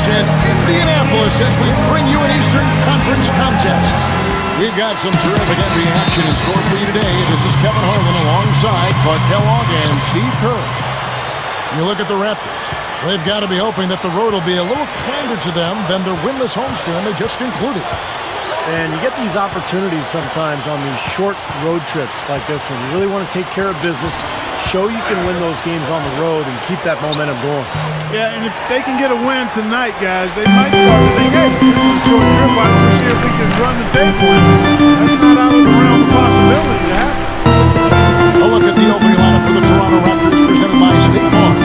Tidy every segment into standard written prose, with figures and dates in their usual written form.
in Indianapolis as we bring you an Eastern Conference contest. We've got some terrific NBA action in store for you today. This is Kevin Harlan alongside Clark Kellogg and Steve Kerr. You look at the Raptors. They've got to be hoping that the road will be a little kinder to them than their winless homestand they just concluded. And you get these opportunities sometimes on these short road trips like this when you really want to take care of business, show you can win those games on the road and keep that momentum going. Yeah, and if they can get a win tonight, guys, they might start to think, hey, this is a short trip. Why don't we see if we can run the table? That's not out of the realm of possibility to happen. A look at the opening lineup for the Toronto Raptors presented by State Farm.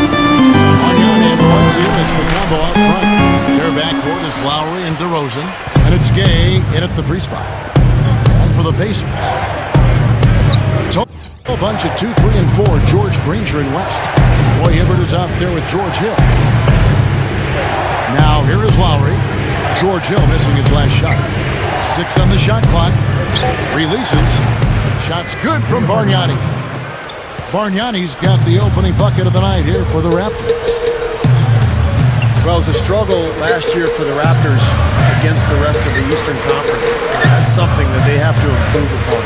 Arnion and Marcio is the combo out front. Their backcourt is Lowry and DeRozan. And it's Gay in at the 3 spot. And for the Pacers, a total bunch of 2, 3, and 4. George Granger and West. Roy Hibbert is out there with George Hill. Now here is Lowry. George Hill missing his last shot. 6 on the shot clock. Releases. Shot's good from Bargnani. Bargnani's got the opening bucket of the night here for the Raptors. Well, it was a struggle last year for the Raptors against the rest of the Eastern Conference. That's something that they have to improve upon.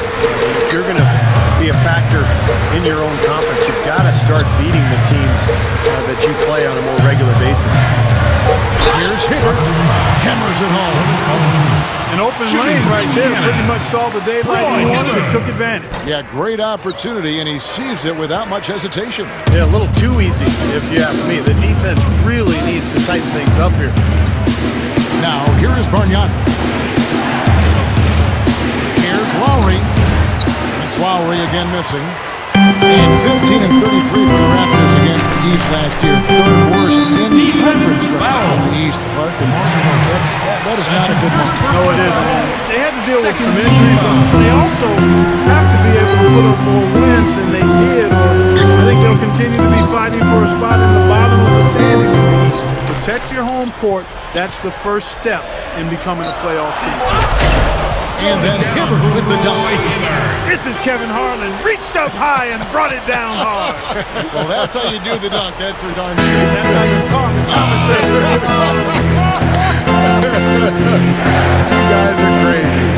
If you're going to be a factor in your own conference, you've got to start beating the teams that you play on a more regular basis. Here's Hibbert. Hammers it home. An open lane right there. Pretty much saw the daylight he wanted and took advantage. Yeah, great opportunity, and he seized it without much hesitation. Yeah, a little too easy, if you ask me. The defense really needs to tighten things up here. Now, here is Bargnani. Here's Lowry. It's Lowry again missing. And 15 and 33 for the Raptors against the East last year. Third worst in the conference in the East, Clark. And that is not a good one. No, it isn't. They had to deal with some injuries, but they also have to be able to put up more wins than they did. Or I think they'll continue to be fighting for a spot in the bottom of the standing in the East. Protect your home court. That's the first step in becoming a playoff team. And then Hibbert with the dunk. This is Kevin Harlan. Reached up high and brought it down hard. Well, that's how you do the dunk. That's for darn sure. That's how you call the commentator. You guys are crazy.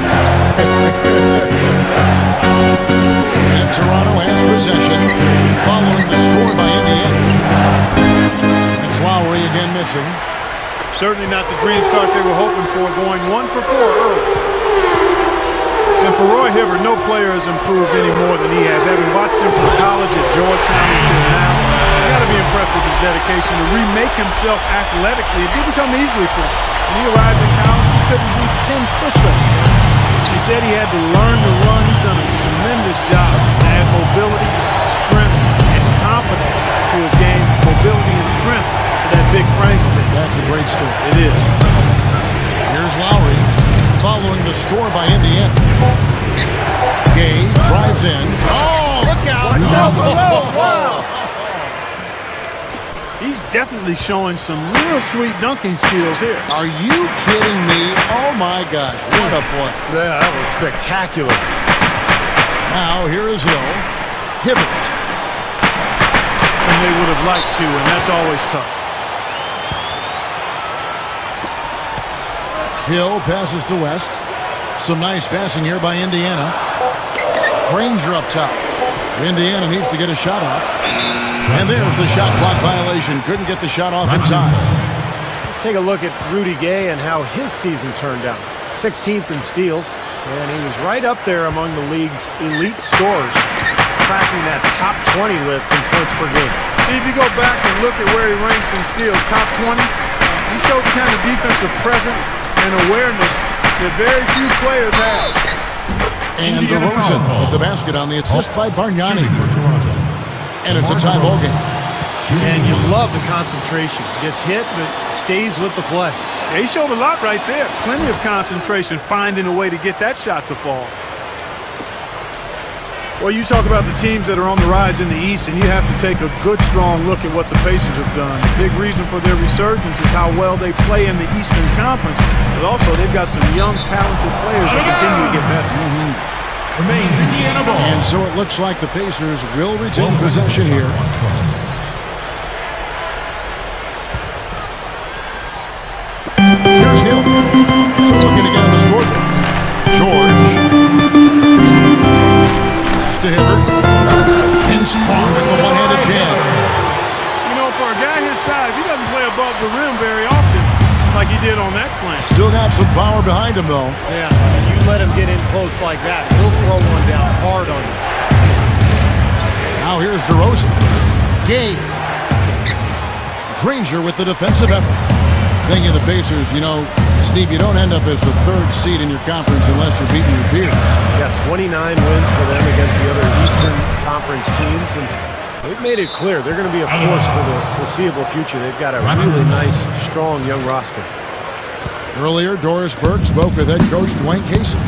And Toronto has possession following the score by Indiana. It's Lowry again missing. Certainly not the dream start they were hoping for, going 1 for 4 early. And for Roy Hibbert, no player has improved any more than he has. Having watched him from college at Georgetown until now, you got to be impressed with his dedication to remake himself athletically. It didn't come easily for him. When he arrived in college, he couldn't do 10 push-ups. He said he had to learn to run. He's done a tremendous job to add mobility, strength, and confidence to his game. Mobility and strength to that big frame. That's a great story. It is. Here's Lowry following the score by Indiana. Gay drives in. Oh, look out! Wow. He's definitely showing some real sweet dunking skills here. Are you kidding me? Oh my gosh, what a play. Yeah, that was spectacular. Now here is Hill. Hibbert. And they would have liked to, and that's always tough. Hill passes to West. Some nice passing here by Indiana. Granger up top. Indiana needs to get a shot off. And there's the shot clock violation. Couldn't get the shot off in time. Let's take a look at Rudy Gay and how his season turned out. 16th in steals, and he was right up there among the league's elite scorers, cracking that top 20 list in points per game. If you go back and look at where he ranks in steals, top 20, he showed the kind of defensive presence and awareness that very few players have. And DeRozan with the basket on the assist by Bargnani. And it's a tie ball game. And you love the concentration. Gets hit, but stays with the play. Yeah, he showed a lot right there. Plenty of concentration, finding a way to get that shot to fall. Well, you talk about the teams that are on the rise in the East, and you have to take a good, strong look at what the Pacers have done. The big reason for their resurgence is how well they play in the Eastern Conference, but also they've got some young, talented players that continue to get better. Remains Indiana ball. And so it looks like the Pacers will retain possession here. above the rim very often like he did on that slant. Still got some power behind him, though. Yeah, you let him get in close like that, he'll throw one down hard on you. Now here's DeRozan. Gay. Granger with the defensive effort. Thing of the Pacers, you know, Steve, you don't end up as the third seed in your conference unless you're beating your peers. Yeah, 29 wins for them against the other Eastern Conference teams, and they've made it clear they're going to be a force for the foreseeable future. They've got a really nice, strong young roster. Earlier, Doris Burke spoke with head coach Dwayne Casey.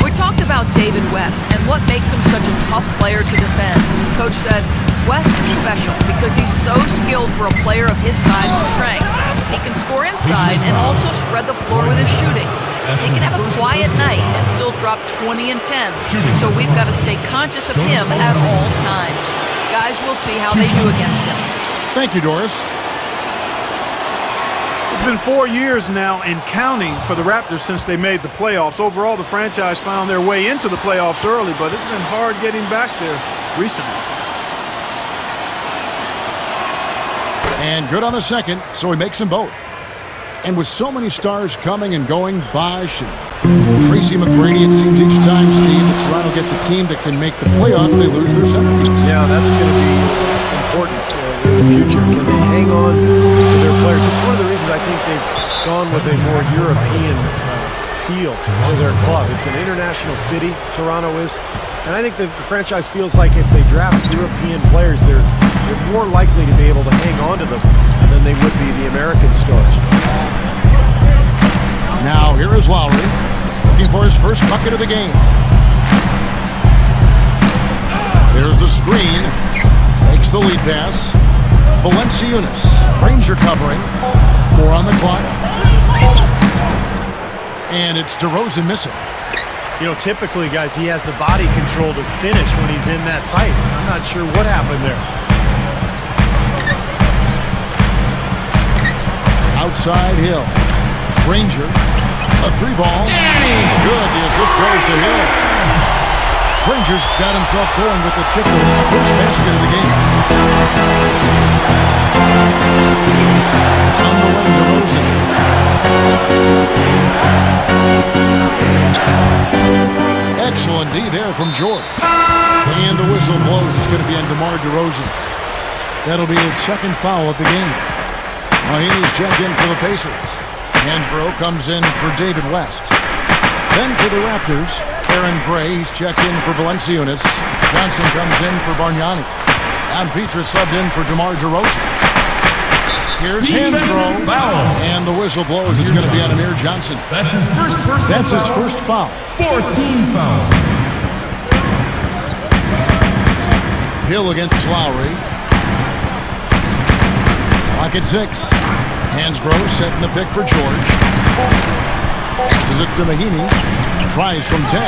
We talked about David West and what makes him such a tough player to defend. Coach said, West is special because he's so skilled for a player of his size and strength. He can score inside and also spread the floor with his shooting. He can have a quiet night and still drop 20 and 10. So we've got to stay conscious of him at all times. Guys, we'll see how they do against him. Thank you, Doris. It's been 4 years now and counting for the Raptors since they made the playoffs. Overall, the franchise found their way into the playoffs early, but it's been hard getting back there recently. And good on the second, so he makes them both. And with so many stars coming and going, Bosh and Tracy McGrady, it seems each time, Steve, that Toronto gets a team that can make the playoffs, they lose their centerpiece. Yeah, that's going to be important in the future. Can they hang on to their players? It's one of the reasons I think they've gone with a more European feel to their club. It's an international city, Toronto is. And I think the franchise feels like if they draft European players, they're more likely to be able to hang on to them than they would be the American stars. Now here is Lowry, looking for his first bucket of the game. There's the screen, makes the lead pass. Valanciunas, Ranger covering, 4 on the clock. And it's DeRozan missing. You know, typically, guys, he has the body control to finish when he's in that tight. I'm not sure what happened there. Outside Hill. Granger. A 3-ball. Good. The assist goes to Hill. Granger's got himself going with the chip of his first basket of the game. On the way, DeRozan. Excellent D there from George. And the whistle blows. It's going to be on DeMar DeRozan. That'll be his second foul of the game. Mahinmi's checked in for the Pacers. Hansbrough comes in for David West. Then for the Raptors, Aaron Gray. He's checked in for Valanciunas. Johnson comes in for Bargnani. And Petrus subbed in for DeMar DeRozan. Here's Hansbrough. And the whistle blows. It's going to be on Amir Johnson. That's his first personal That's his foul. first foul. 14 foul. Hill against Lowry. Clock at 6. Hansbrough setting the pick for George. Passes it to Mahinmi. Tries from 10.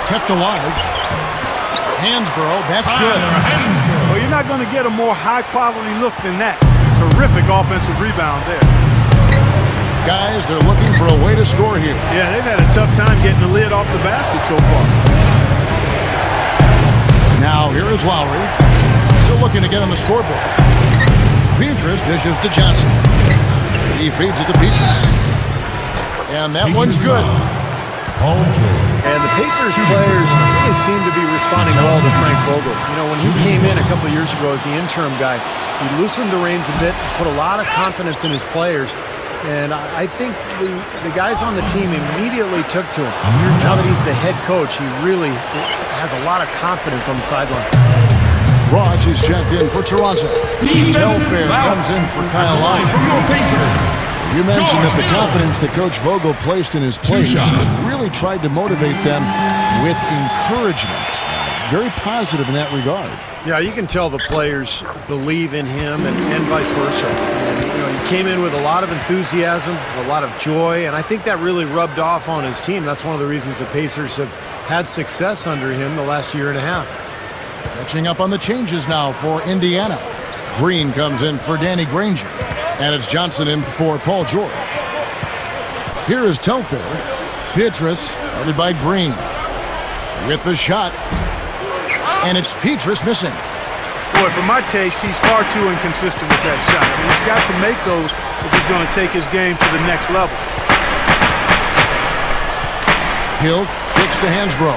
Kept alive. Hansbrough, that's good. Well, you're not going to get a more high-quality look than that. Terrific offensive rebound there. Guys, they're looking for a way to score here. Yeah, they've had a tough time getting the lid off the basket so far. Now, here is Lowry. Still looking to get on the scoreboard. Petrus dishes to Johnson. He feeds it to Petrus. And that one's good. And the Pacers players really seem to be responding well to Frank Vogel. You know, when he came in a couple of years ago as the interim guy, he loosened the reins a bit, put a lot of confidence in his players. And I think the guys on the team immediately took to him. Now that he's the head coach, he really has a lot of confidence on the sideline. Ross is checked in for Toronto. Telfair comes in for Kyle Lowry. You mentioned that the confidence that Coach Vogel placed in his players really tried to motivate them with encouragement. Very positive in that regard. Yeah, you can tell the players believe in him and vice versa. And, you know, he came in with a lot of enthusiasm, a lot of joy, and I think that really rubbed off on his team. That's one of the reasons the Pacers have had success under him the last year and a half. Catching up on the changes now for Indiana. Green comes in for Danny Granger. And it's Johnson in for Paul George. Here is Telfair. Petrus, guarded by Green. With the shot. And it's Petrus missing. Boy, for my taste, he's far too inconsistent with that shot. I mean, he's got to make those if he's going to take his game to the next level. Hill kicks to Hansbrough.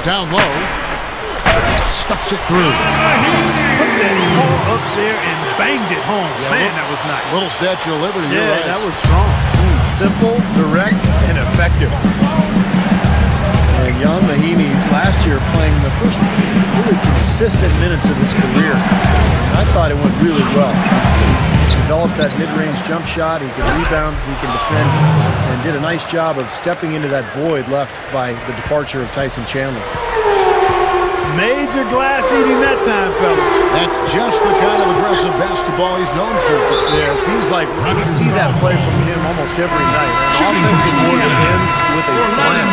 Down low. Stuffs it through. Put that ball up there and banged it home. Man, that was nice. Little Statue of Liberty. Yeah, Right. that was strong. Simple, direct, and effective. And Jan Mahinmi last year playing the first really consistent minutes of his career. I thought it went really well. He's developed that mid-range jump shot. He can rebound, he can defend, and did a nice job of stepping into that void left by the departure of Tyson Chandler. Major glass eating that time, fellas. That's just the kind of aggressive basketball he's known for. Yeah, it seems like we see that play from him almost every night. An offensive board ends with a slam.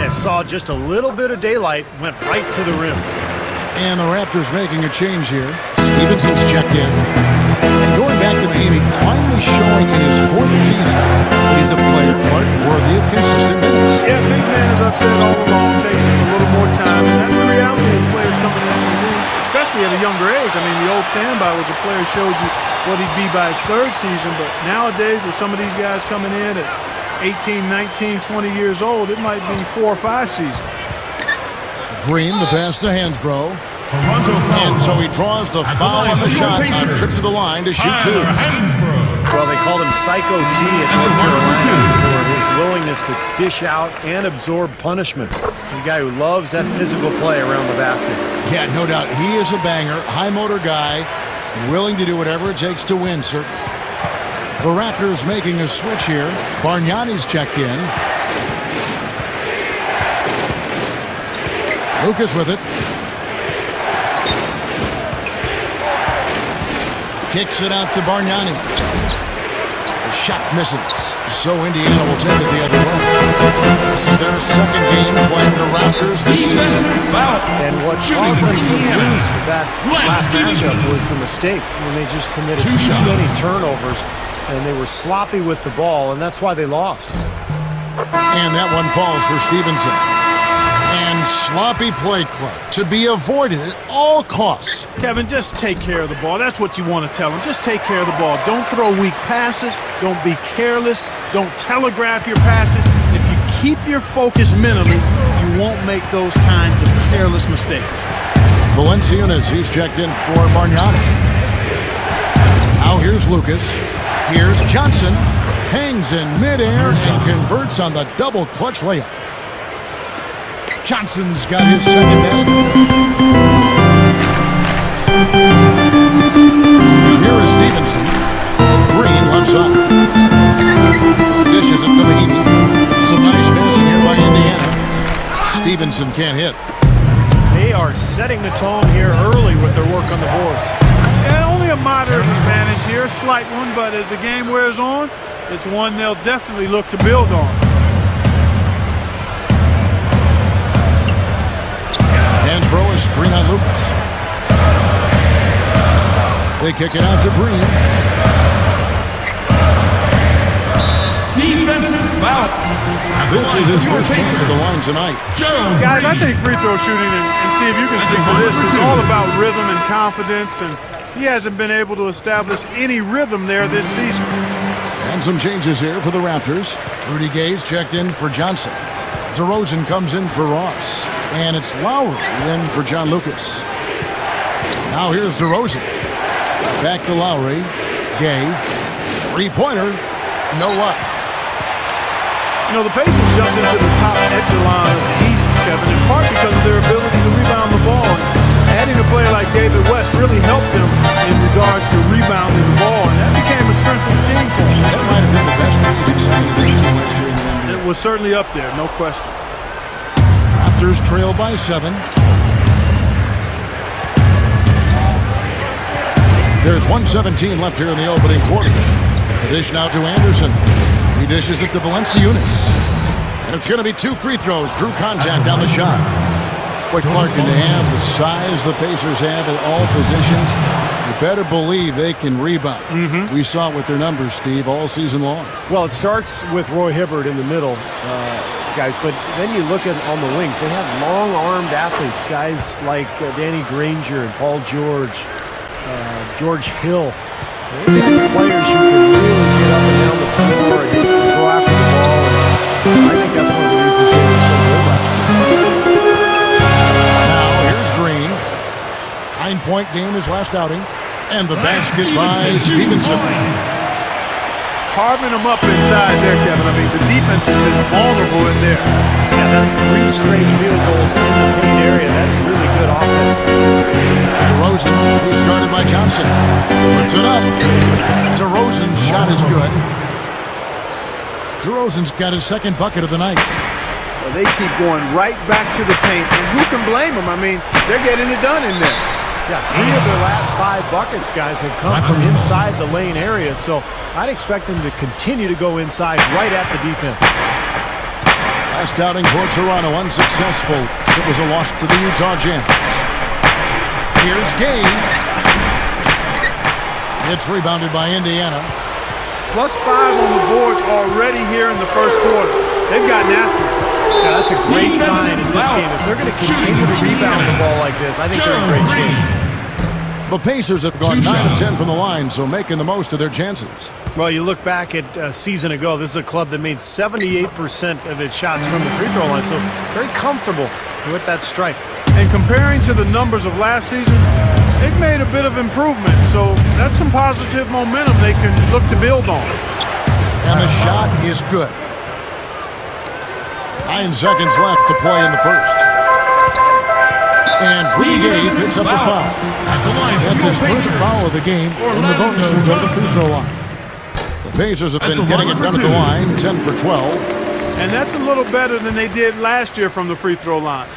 And saw just a little bit of daylight, went right to the rim. And the Raptors making a change here. Stevenson's checked in. And going back to Mahinmi, finally showing in his fourth season that he's a player worthy of consistent minutes. Yeah, big man, as I've said all along, taking a little more time. And that's the reality of players coming into the league, especially at a younger age. I mean, the old standby was a player showed you what he'd be by his third season. But nowadays, with some of these guys coming in at 18, 19, 20 years old, it might be 4 or 5 seasons. Green, the pass to Hansbrough. Toronto And so he draws the foul on the shot. Trip to the line to shoot two. Well, they called him Psycho T at North Carolina for his willingness to dish out and absorb punishment. A guy who loves that physical play around the basket. Yeah, no doubt. He is a banger, high-motor guy, willing to do whatever it takes to win, certainly. The Raptors making a switch here. Bargnani's checked in. Lucas with it. Kicks it out to Bargnani. The shot misses. So Indiana will take it the other way. This is their second game playing the Raptors this season. And what caused them to lose that last matchup was the mistakes when they just committed too many turnovers and they were sloppy with the ball, and that's why they lost. And that one falls for Stevenson. And sloppy play clock to be avoided at all costs. Kevin, just take care of the ball. That's what you want to tell him. Just take care of the ball. Don't throw weak passes. Don't be careless. Don't telegraph your passes. If you keep your focus mentally, you won't make those kinds of careless mistakes. Valenciunas, he's checked in for Bargnani. Now here's Lucas. Here's Johnson. Hangs in midair and converts on the double clutch layup. Johnson's got his second basket. Here is Stevenson. Green left side. Dishes it to Mahinmi. Some nice passing here by Indiana. Stevenson can't hit. They are setting the tone here early with their work on the boards. And only a moderate advantage here, a slight one, but as the game wears on, it's one they'll definitely look to build on. Hansbrough is screen on Lucas. They kick it out to Green. Defensive foul. This is his first chance at the line tonight. Guys, I think free throw shooting, and Steve, you can speak to this, is all about rhythm and confidence, and he hasn't been able to establish any rhythm there this season. And some changes here for the Raptors. Rudy Gay's checked in for Johnson. DeRozan comes in for Ross. And it's Lowry in for John Lucas. Now here's DeRozan. Back to Lowry. Gay. Three-pointer. No luck. You know, the Pacers jumped into the top echelon of the East, Kevin, in part because of their ability to rebound the ball. And adding a player like David West really helped them in regards to rebounding the ball, and that became a strength of the team for them. That might have been the best exciting thing last year in the NBA. It was certainly up there, no question. Raptors trail by 7. There's 1:17 left here in the opening quarter. The dish now to Anderson. He dishes it to Valenciunas. And it's going to be 2 free throws. Drew contact on the shot. Boy, Clark, can they have the size the Pacers have at all positions? You better believe they can rebound. We saw it with their numbers, Steve, all season long. Well, it starts with Roy Hibbert in the middle. guys, but then you look at on the wings, they have long-armed athletes, guys like Danny Granger and Paul George, George Hill. They've got players who can really get up and down the floor and go after the ball. And I think that's one of the reasons they were so good last year. Now here's Green. 9-point game his last outing. And the basket by Stevenson. Carving them up inside there, Kevin. I mean, the defense has been vulnerable in there. Yeah, that's 3 straight field goals in the paint area. That's really good offense. DeRozan, who's guarded by Johnson. Puts it up. DeRozan's shot is good. DeRozan's got his second bucket of the night. Well, they keep going right back to the paint. And who can blame them? I mean, they're getting it done in there. Yeah, 3 of their last 5 buckets, guys, have come from inside the lane area, so I'd expect them to continue to go inside right at the defense. Last outing for Toronto, unsuccessful. It was a loss to the Utah Jazz. Here's Gay. It's rebounded by Indiana. +5 on the boards already here in the first quarter. They've gotten after it. Yeah, that's a great sign in this game. If they're going to continue to rebound the ball like this, I think they're in great shape. The Pacers have gone 9 of 10 from the line, so making the most of their chances. Well, you look back at a season ago, this is a club that made 78% of its shots from the free throw line, so very comfortable with that strike. And comparing to the numbers of last season, they've made a bit of improvement, so that's some positive momentum they can look to build on. And the shot is good. 9 seconds left to play in the first. And Rudy Gay picks up the foul. That's his first foul of the game, and the bonus will go to the free throw line. The Pacers have been getting it done at the line, 10 for 12. And that's a little better than they did last year from the free throw line.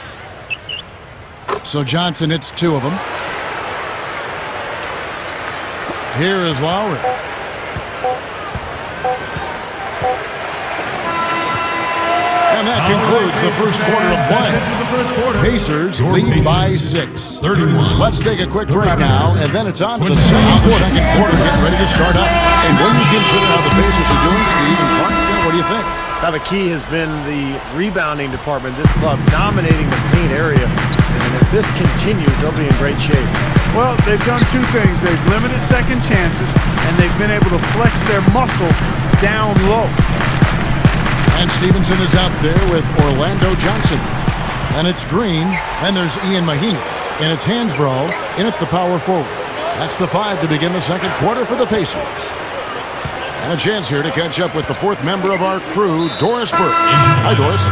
So Johnson hits 2 of them. Here is Lowry. And that concludes the first quarter of play. Pacers lead by 6. 31. Let's take a quick break now, and then it's on to the second quarter. Gets ready to start up. And when you consider how the Pacers are doing, Steve and Clark, what do you think? Now the key has been the rebounding department. This club dominating the paint area. And if this continues, they'll be in great shape. Well, they've done 2 things. They've limited second chances, and they've been able to flex their muscle down low. And Stevenson is out there with Orlando Johnson. And it's Green, and there's Ian Mahinmi. And it's Hansbrough in at the power forward. That's the 5 to begin the second quarter for the Pacers. And a chance here to catch up with the 4th member of our crew, Doris Burke. Hi, Doris.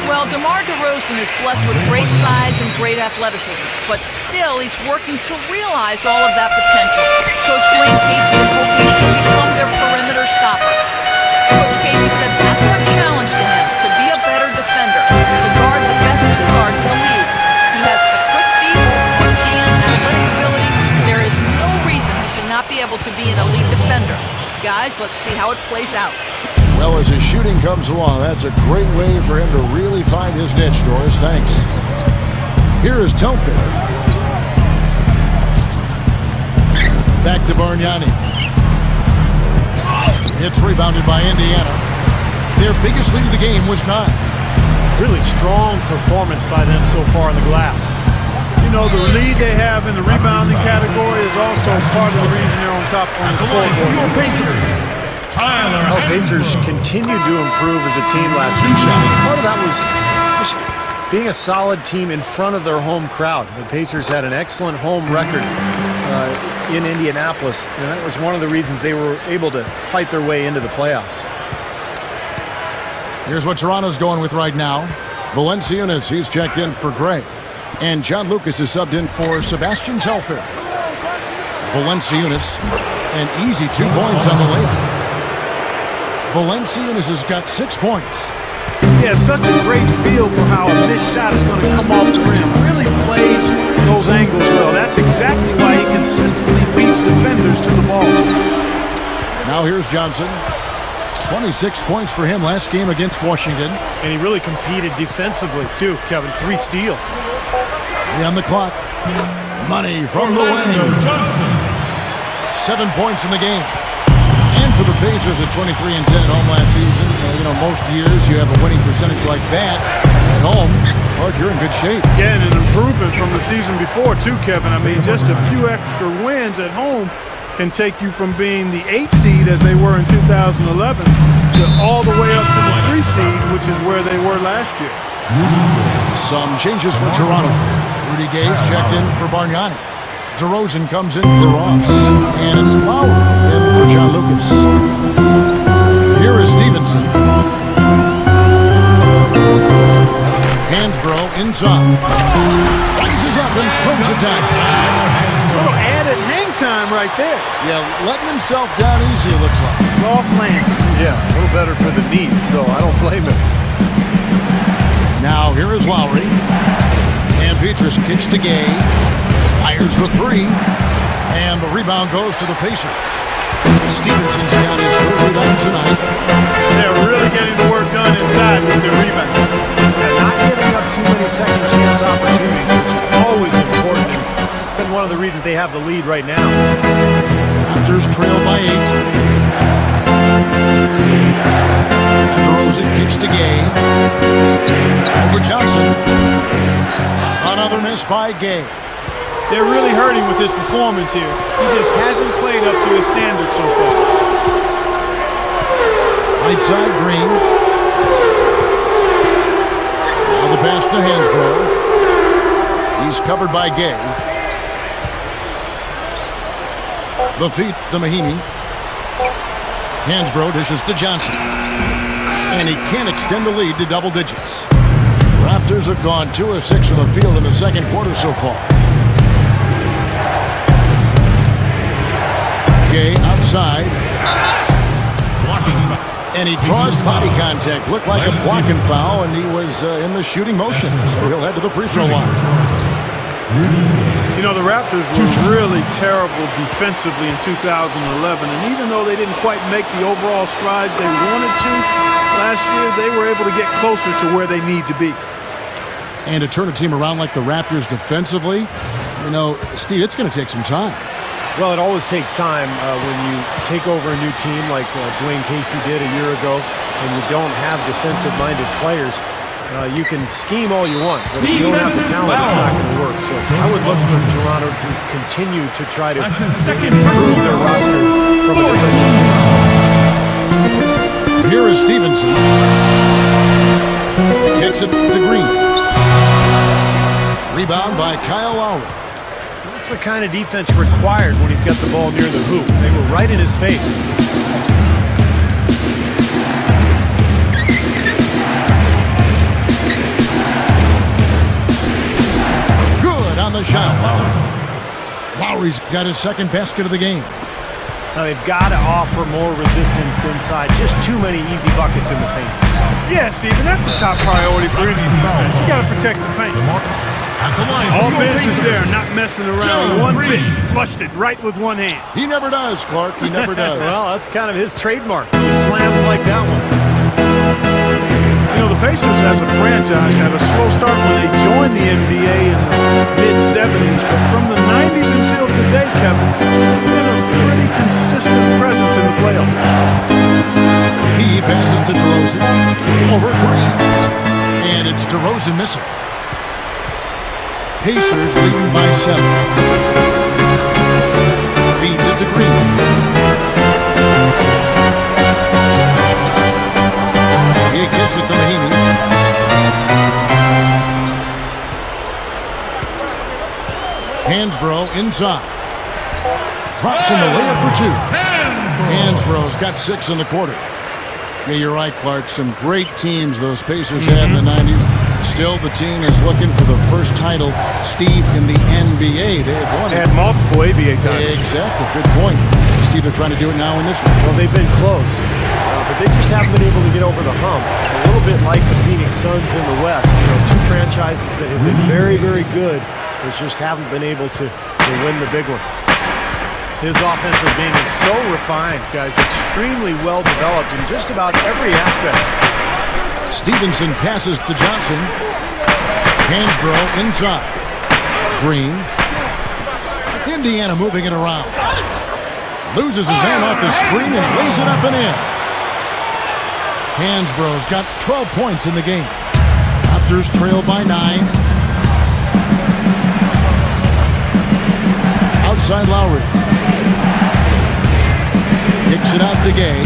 Well, DeMar DeRozan is blessed with great size and great athleticism, but still he's working to realize all of that potential. Coach Dwayne Casey is hoping he can become their perimeter stopper. Coach Casey said that's our challenge to him, to be a better defender, to guard the best 2 guards in the league. He has the quick feet, quick hands, athletic ability. There is no reason he should not be able to be an elite defender. Guys, let's see how it plays out. Well, as his shooting comes along, that's a great way for him to really find his niche, Doris. Thanks. Here is Telfair. Back to Bargnani. It's rebounded by Indiana. Their biggest lead of the game was 9. Really strong performance by them so far in the glass. You know, the lead they have in the rebounding category is also part of the reason they're on top on the scoreboard. Pacers continued to improve as a team last season. Part of that was just being a solid team in front of their home crowd. The Pacers had an excellent home record in Indianapolis, and that was one of the reasons they were able to fight their way into the playoffs. Here's what Toronto's going with right now. Valanciunas, he's checked in for Gray. And John Lucas is subbed in for Sebastian Telfair. Valanciunas, an easy 2 points on the lane. Valanciunas has got 6 points. He has such a great feel for how a missed shot is going to come off the rim. Really plays those angles well. That's exactly why he consistently beats defenders to the ball. Now here's Johnson. 26 points for him last game against Washington. And he really competed defensively, too, Kevin. 3 steals. 3 on the clock. Money from the wing. 7 points in the game. And for the Pacers at 23-10 at home last season, most years you have a winning percentage like that at home. Clark, you're in good shape. Yeah, and an improvement from the season before, too, Kevin. I mean, just a few extra wins at home can take you from being the 8th seed, as they were in 2011, to all the way up to the 3 seed, which is where they were last year. Some changes for Toronto. Rudy Gay's checked in for Bargnani. DeRozan comes in for Ross. And it's Lowry in for John Lucas. Here is Stevenson. Hansbrough inside. Rises up and throws it down. A little added hang time right there. Yeah, letting himself down easy, it looks like. Soft land. Yeah, a little better for the knees, so I don't blame him. Now here is Lowry. And Petrus kicks to Gay. Fires the 3. And the rebound goes to the Pacers. Stevenson's got his third rebound tonight. They're really getting the work done inside with their rebound. Not giving up too many second chance opportunities, which is always important. It's been one of the reasons they have the lead right now. Raptors trail by 8. DeRozan kicks to Gay. Over Johnson. Another miss by Gay. They're really hurting with his performance here. He just hasn't played up to his standards so far. Right side, Green. Now the pass to Hansbrough. He's covered by Gay. The feet to Mahinmi. Hansbrough dishes to Johnson. And he can't extend the lead to double digits. Raptors have gone 2 of 6 from the field in the second quarter so far. Gay outside. Blocking. And he draws body contact. Looked like a blocking foul, and he was in the shooting motion. So he'll head to the free throw line. You know, the Raptors were really terrible defensively in 2011, and even though they didn't quite make the overall strides they wanted to last year, they were able to get closer to where they need to be. And to turn a team around like the Raptors defensively, Steve, it's going to take some time. Well, it always takes time when you take over a new team like Dwayne Casey did a year ago, and you don't have defensive-minded players. You can scheme all you want, but if you don't have the talent, it's not going to work. So I would look for Toronto to continue to try to improve their roster from a defensive standpoint. Here is Stevenson. Kicks it to Green. Rebound by Kyle Lowry. That's the kind of defense required when he's got the ball near the hoop. They were right in his face. Good on the shot. Lowry's got his second basket of the game. Now they've got to offer more resistance inside. Just too many easy buckets in the paint. Yeah, Steven, that's the top priority for any defense. You got to protect the paint. All business there, not messing around one bit. Flushed it right with one hand. He never does, Clark. He never does. Well, that's kind of his trademark. He slams like that one. You know, the Pacers as a franchise had a slow start when they joined the NBA in the mid-'70s, but from the 90s until today, Kevin, they've been a pretty consistent presence in the playoffs. He passes to DeRozan. Over Green. And it's DeRozan missing. Pacers leading by 7. Feeds it to Green. He kicks it to Mahinmi. Hansbrough inside. Drops in the layup for 2. Hansbrough's got 6 in the quarter. Yeah, you're right, Clark. Some great teams those Pacers had in the 90s. Still, the team is looking for the first title, Steve, in the NBA. They had won it. Had multiple ABA titles. Exactly. Good point. Steve, they're trying to do it now in this one. Well, they've been close, but they just haven't been able to get over the hump. A little bit like the Phoenix Suns in the West. Two franchises that have been very, very good, but just haven't been able to win the big one. His offensive game is so refined, guys. Extremely well developed in just about every aspect. Stevenson passes to Johnson. Hansbrough inside. Green. Indiana moving it around. Loses his man off the screen and lays it up and in. Hansbrough's got 12 points in the game. Raptors trail by 9. Outside Lowry. Kicks it out to Gay.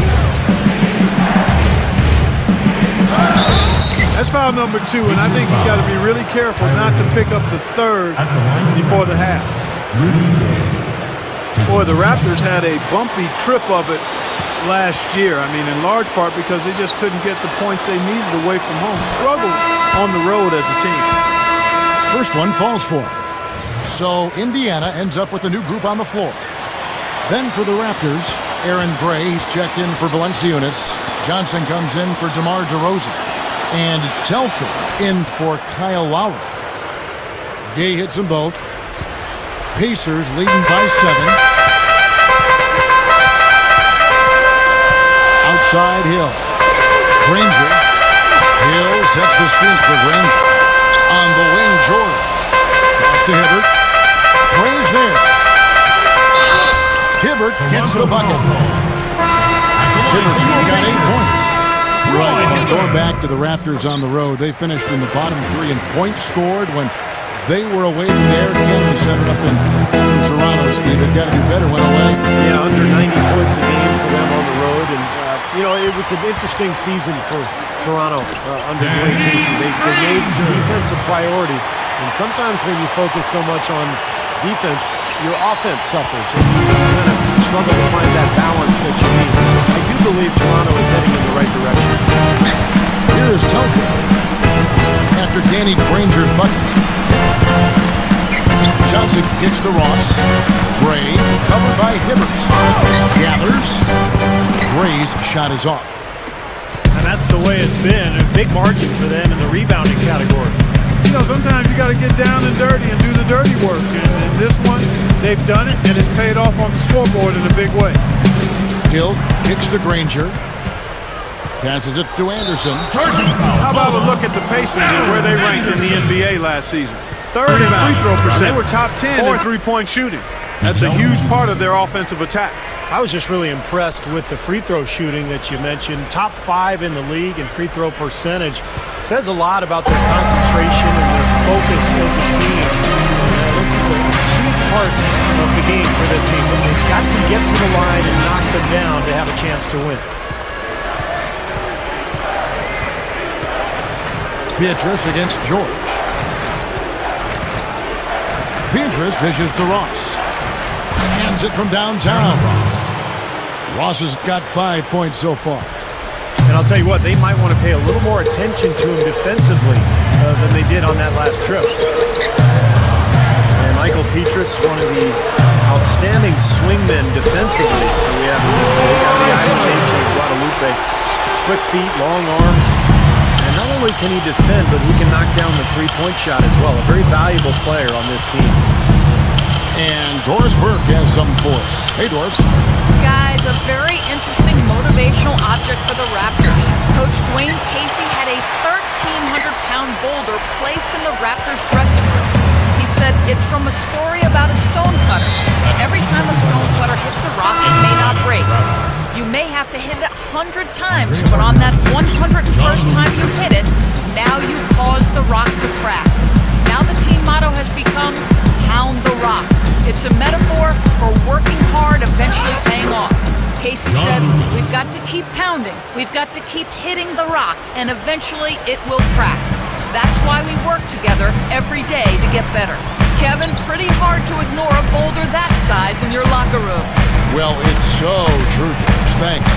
That's foul number 2, and I think he's got to be really careful not to pick up the third before the half. Boy, the Raptors had a bumpy trip of it last year. I mean, in large part because they just couldn't get the points they needed away from home. Struggled on the road as a team. First one falls for him. So Indiana ends up with a new group on the floor. Then for the Raptors, Aaron Gray, he's checked in for Valanciunas. Johnson comes in for DeMar DeRozan. And it's Telfair in for Kyle Lowry. Gay hits them both. Pacers leading by 7. Outside Hill. Granger. Hill sets the screen for Granger. On the wing, Jordan. Pass to Hibbert. Gray's there. Hibbert gets the bucket. Hibbert's got 8 points. Right, going back to the Raptors on the road, they finished in the bottom 3 in points scored when they were away from there. Again, we set it up in Toronto, Steve. They've got to do better when away. Yeah, under 90 points a game for them on the road. And, you know, it was an interesting season for Toronto under Dwayne Casey. They made defense a priority. And sometimes when you focus so much on defense, your offense suffers. And you kind of struggle to find that balance that you need. I do believe Toronto is heading in the right direction. Here is Telfair after Danny Granger's bucket. Johnson gets to Ross. Gray covered by Hibbert. Gathers. Gray's shot is off. And that's the way it's been. A big margin for them in the rebounding category. You know, sometimes you got to get down and dirty and do the dirty work. And this one, they've done it, and it's paid off on the scoreboard in a big way. Hill kicks to Granger. Passes it to Anderson. How about a look at the Pacers and where they ranked in the NBA last season? 3rd in free throw percent. They were top 10 in three-point shooting. That's a huge part of their offensive attack. I was just really impressed with the free throw shooting that you mentioned. Top 5 in the league in free throw percentage. Says a lot about their concentration and their focus as a team. This is a key part of the game for this team. But they've got to get to the line and knock them down to have a chance to win. Beatrice against George. Beatrice dishes to Ross. Hands it from downtown. Ross has got 5 points so far. And I'll tell you what, they might want to pay a little more attention to him defensively than they did on that last trip. And Michael Beatrice, one of the outstanding swingmen defensively that we have in this league. Out of the island nation of Guadalupe. Quick feet, long arms. And not only can he defend, but he can knock down the three-point shot as well. A very valuable player on this team. And Doris Burke has something for us. Hey, Doris. Guys, a very interesting motivational object for the Raptors. Coach Dwayne Casey had a 1,300-pound boulder placed in the Raptors dressing room. He said it's from a story about a stonecutter. Every time a stonecutter hits a rock, it may not break. You may have to hit it 100 times, but on that 101st time you hit it, now you cause the rock to crack. Now the team motto has become Pound the Rock. It's a metaphor for working hard, eventually paying off. Casey said, we've got to keep pounding. We've got to keep hitting the rock, and eventually it will crack. That's why we work together every day to get better. Kevin, pretty hard to ignore a boulder that size in your locker room. Well, it's so true, James. Thanks.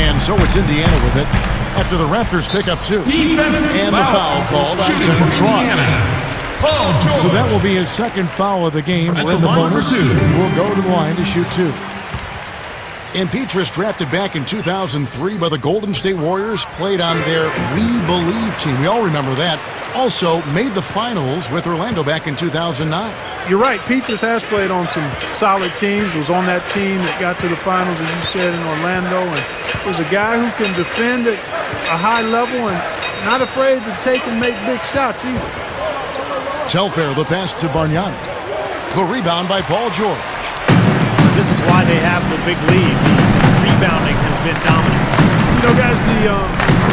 And so it's Indiana with it after the Raptors pick up 2. And the foul called on Terrence Ross. So that will be his second foul of the game. With the bonus, will go to the line to shoot 2. And Beatrice, drafted back in 2003 by the Golden State Warriors, played on their We Believe team. We all remember that. Also made the finals with Orlando back in 2009. You're right. Beatrice has played on some solid teams, was on that team that got to the finals, as you said, in Orlando. And was a guy who can defend at a high level and not afraid to take and make big shots either. Telfair, the pass to Bargnani. The rebound by Paul George. this is why they have the big lead. The rebounding has been dominant. You know, guys, the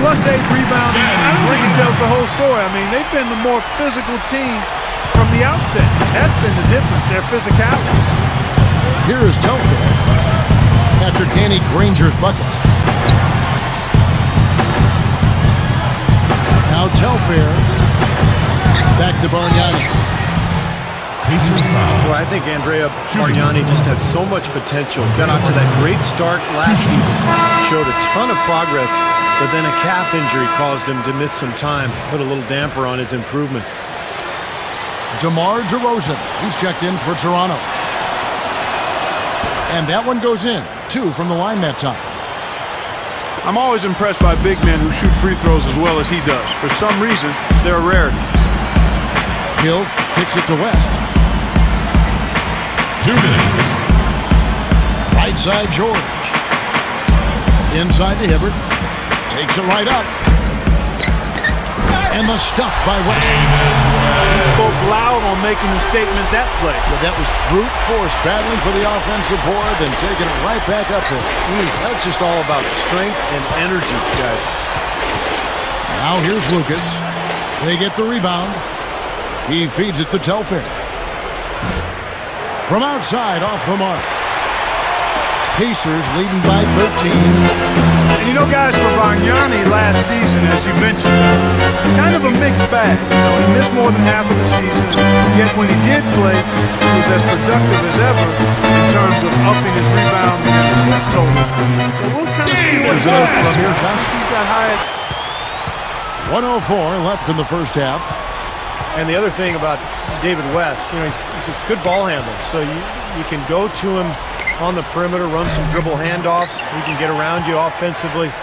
+8 rebounding, I don't think it tells the whole story. I mean, they've been the more physical team from the outset. That's been the difference, their physicality. Here is Telfair after Danny Granger's bucket. Now Telfair back to Bargnani. Well, I think Andrea Bargnani just has so much potential. Got out to that great start last season. Showed a ton of progress, but then a calf injury caused him to miss some time. Put a little damper on his improvement. DeMar DeRozan, he's checked in for Toronto. And that one goes in. 2 from the line that time. I'm always impressed by big men who shoot free throws as well as he does. For some reason, they're a rarity. Hill kicks it to West. 2 minutes. Right side, George. Inside to Hibbert. Takes it right up. And the stuff by West. He spoke loud on making the statement that play. Yeah, that was brute force battling for the offensive board, then taking it right back up there. That's just all about strength and energy, guys. Now here's Lucas. They get the rebound. He feeds it to Telfair. From outside, off the mark. Pacers leading by 13. And you know, guys, for Bargnani last season, as you mentioned, kind of a mixed bag. You know, he missed more than half of the season, yet when he did play, he was as productive as ever in terms of upping his rebound and assist total. So we'll kind of see what goes from here. He's got high. 104 left in the first half. And the other thing about David West, you know, he's a good ball handler, so you can go to him on the perimeter, run some dribble handoffs. He can get around you offensively,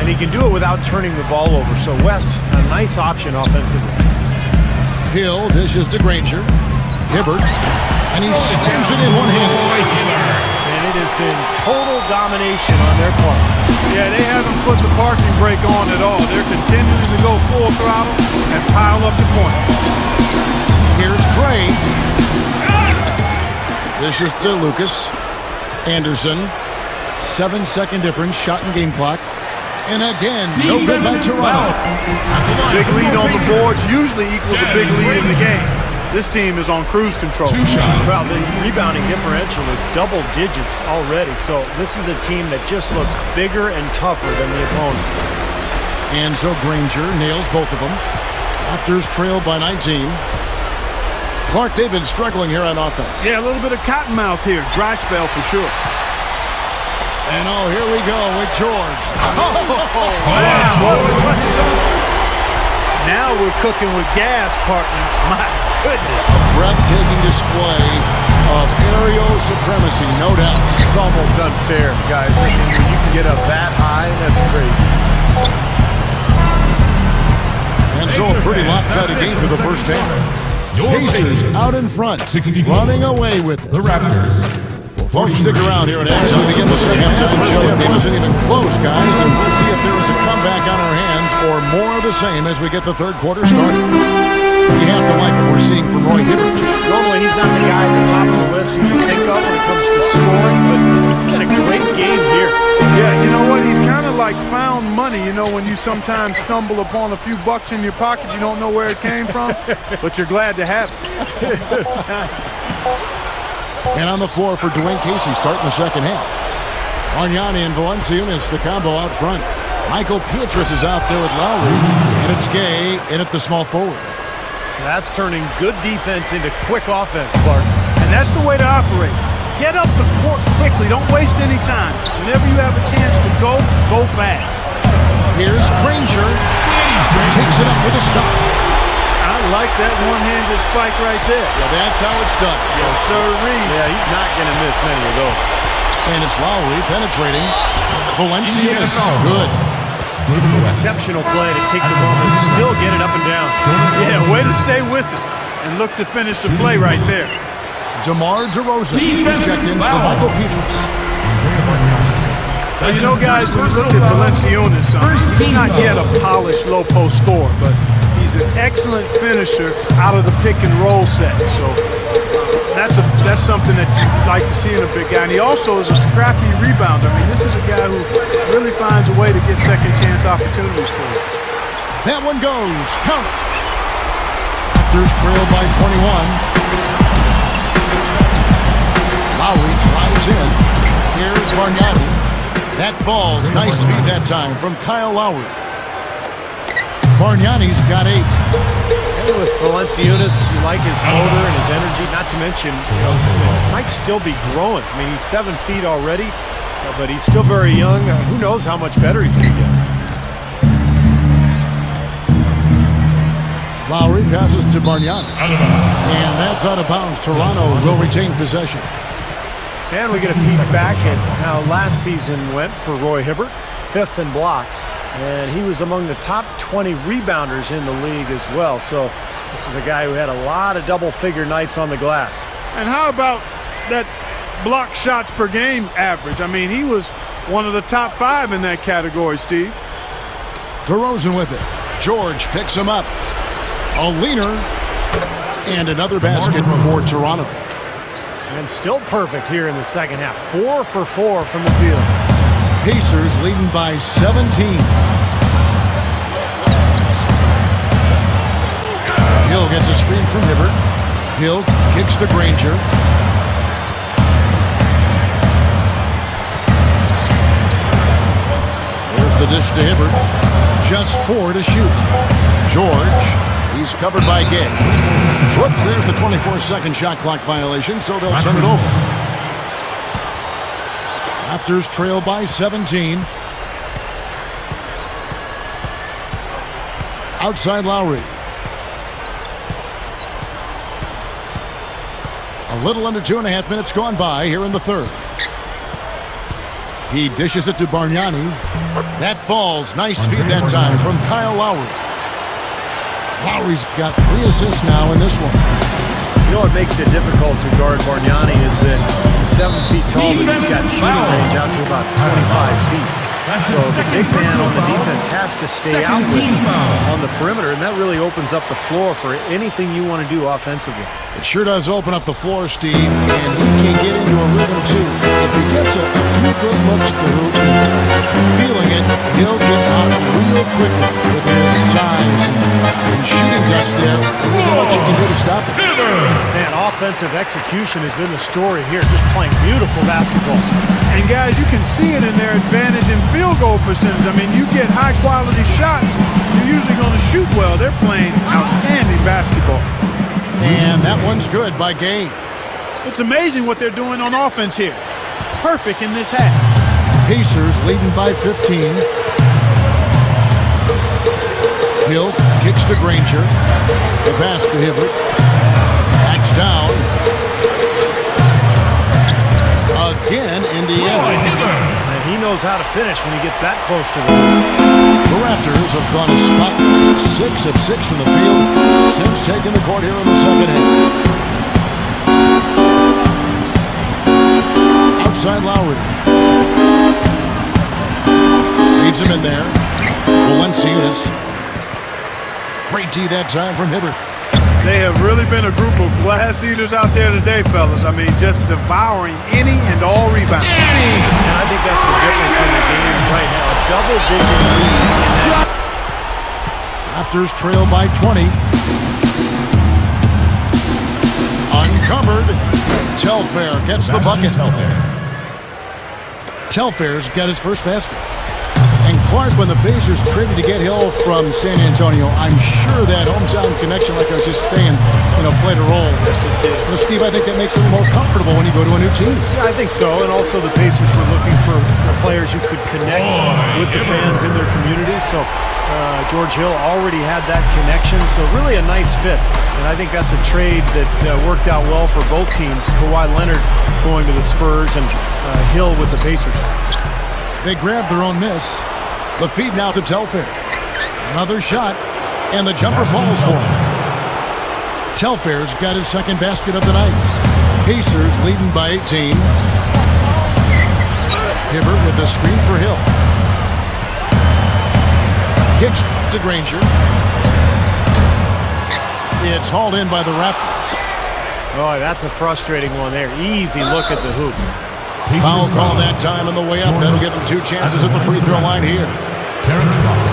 and he can do it without turning the ball over. So West, a nice option offensively. Hill dishes to Granger. Hibbert, and he slams it in one-handed. And it has been total domination on their part. Yeah, they haven't put the parking brake on at all. They're continuing to go full throttle and pile up the points. Here's Craig. This is to Lucas. Anderson. 7-second difference, shot and game clock. And again, no good by Toronto. Big lead on the boards usually equals a big lead in the game. This team is on cruise control. 2 shots. Well, the rebounding differential is double digits already, so this is a team that just looks bigger and tougher than the opponent. And so Granger nails both of them. Raptors trail by 19. Clark David struggling here on offense. Yeah, a little bit of cottonmouth here. Dry spell for sure. And oh, here we go with George. Now we're cooking with gas, partner. My goodness. A breathtaking display of aerial supremacy, no doubt. It's almost unfair, guys. I mean, when you can get up that high, that's crazy. And so a pretty lopsided game for the first half. Pacers out in front, running away with it. The Raptors. Well, folks, stick around here and as we begin the second half show. It wasn't even close, guys, and we'll see if there is a comeback on our hands or more of the same as we get the third quarter started. We have to like what we're seeing from Roy Hibbert. Normally, he's not the guy at the top of the list you can think of when it comes to scoring, but he's had a great game here. Yeah, you know what? He's kind of like found money, you know, when you sometimes stumble upon a few bucks in your pocket, you don't know where it came from, but you're glad to have it. And on the floor for Dwayne Casey starting the second half. Bargnani and Valanciunas, the combo out front. Michael Pietrus is out there with Lowry, and it's Gay in at the small forward. That's turning good defense into quick offense, Clark. And that's the way to operate. Get up the court quickly. Don't waste any time. Whenever you have a chance to go, go fast. Here's Granger. Takes it up for the stuff. I like that one-handed spike right there. Yeah, that's how it's done. Yes, sirree. Yeah, he's not going to miss many of those. And it's Lowry penetrating. Valanciunas, good. Exceptional play to take the moment, still get it up and down. Yeah, way to stay with it and look to finish the play right there. DeMar DeRozan checked in for Michael Pietrus. Well, you know, guys, when you look at Valanciunas, he's not yet a polished low-post scorer, but he's an excellent finisher out of the pick-and-roll set. So that's that's something that you like to see in a big guy. And he also is a scrappy rebounder. I mean, this is a guy who really finds a way to get second chance opportunities for you. That one goes. Count it. Raptors trail by 21. Lowry drives in. Here's Bargnani. That falls. Nice feed that time from Kyle Lowry. Bargnani's got 8. And with Valanciunas, you like his motor and his energy, not to mention, he might still be growing. I mean, he's 7 feet already, but he's still very young. Who knows how much better he's going to get. Lowry passes to Bargnani. And that's out of bounds. Toronto will retain possession. And we get a peek back at how last season went for Roy Hibbert, 5th in blocks. And he was among the top 20 rebounders in the league as well. So this is a guy who had a lot of double-figure nights on the glass. And how about that block shots per game average? I mean, he was one of the top 5 in that category, Steve. DeRozan with it. George picks him up. A leaner. And another basket for Toronto. And still perfect here in the second half. 4 for 4 from the field. Pacers leading by 17. Hill gets a screen from Hibbert. Hill kicks to Granger. There's the dish to Hibbert. Just 4 to shoot. George, he's covered by Gay. Whoops, there's the 24-second shot clock violation, so they'll turn it over. Raptors trail by 17. Outside Lowry. A little under 2.5 minutes gone by here in the third. He dishes it to Bargnani. That falls. Nice feed that time from Kyle Lowry. Lowry's got 3 assists now in this one. You know what makes it difficult to guard Bargnani is that he's 7 feet tall, but he's got shooting range out to about 25 feet. So the big man on the defense has to stay out with him on the perimeter, and that really opens up the floor for anything you want to do offensively. It sure does open up the floor, Steve, and he can get into a rhythm, too. If he gets a few good looks through, feeling it, he'll get out real quickly with his size and shooting touch there. There isn't much you can do to stop it. Man, offensive execution has been the story here, just playing beautiful basketball. And guys, you can see it in their advantage in field goal percentage. I mean, you get high-quality shots, you're usually going to shoot well. They're playing outstanding basketball. And that one's good by Gay. It's amazing what they're doing on offense here. Perfect in this half. Pacers leading by 15. Hill kicks to Granger. The pass to Hibbert. Backs down. Again, Indiana. And he knows how to finish when he gets that close to the rim. The Raptors have gone a spotless 6 of 6 from the field since taking the court here in the second half. Outside Lowry. Leads him in there. Valanciunas. Great D that time from Hibbert. They have really been a group of glass eaters out there today, fellas. I mean, just devouring any and all rebounds. And I think that's the difference in the game right now. A double-digit lead. Raptors trail by 20. Uncovered. Telfair gets the bucket. Telfair's got his first basket. And Clark, when the Pacers traded to get Hill from San Antonio, I'm sure that hometown connection, like I was just saying, played a role. Yes, it did. Steve, I think that makes it more comfortable when you go to a new team. Yeah, I think so. And also the Pacers were looking for players who could connect with the fans in their community. So George Hill already had that connection. So really a nice fit. And I think that's a trade that worked out well for both teams. Kawhi Leonard going to the Spurs and Hill with the Pacers. They grabbed their own miss. The feed now to Telfair. Another shot, and the jumper falls for him. Telfair's got his second basket of the night. Pacers leading by 18. Hibbert with a screen for Hill. Kicks to Granger. It's hauled in by the Raptors. Oh, that's a frustrating one there. Easy look at the hoop. Foul call that time on the way up. That'll give him 2 chances at the free throw line here. Terrence Ross.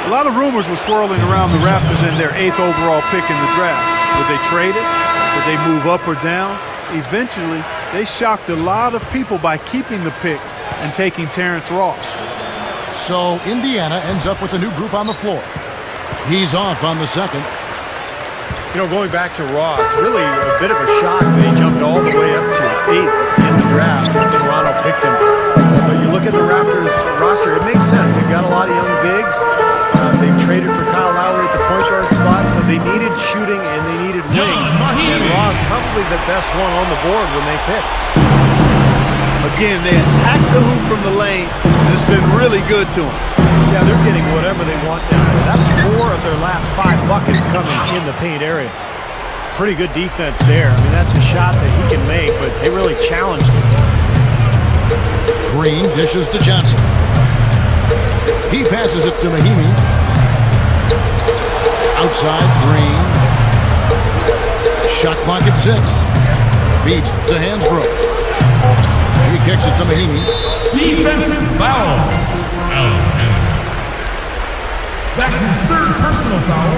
A lot of rumors were swirling around the Raptors and their 8th overall pick in the draft. Would they trade it? Would they move up or down? Eventually, they shocked a lot of people by keeping the pick and taking Terrence Ross. So Indiana ends up with a new group on the floor. He's off on the second. You know, going back to Ross, really a bit of a shock that he jumped all the way up to 8th in the draft when Toronto picked him. But you look at the Raptors roster, it makes sense. They've got a lot of young bigs. They've traded for Kyle Lowry at the point guard spot, so they needed shooting and they needed wings. And Ross probably the best one on the board when they picked. Again, they attack the hoop from the lane, and it's been really good to them. Yeah, they're getting whatever they want down there. That's 4 of their last 5 buckets coming in the paint area. Pretty good defense there. I mean, that's a shot that he can make, but they really challenged him. Green dishes to Johnson. He passes it to Mahimi. Outside, Green. Shot clock at 6. Feeds to Hansbrough. He kicks it to Mahimi. Defensive foul. That's his 3rd personal foul.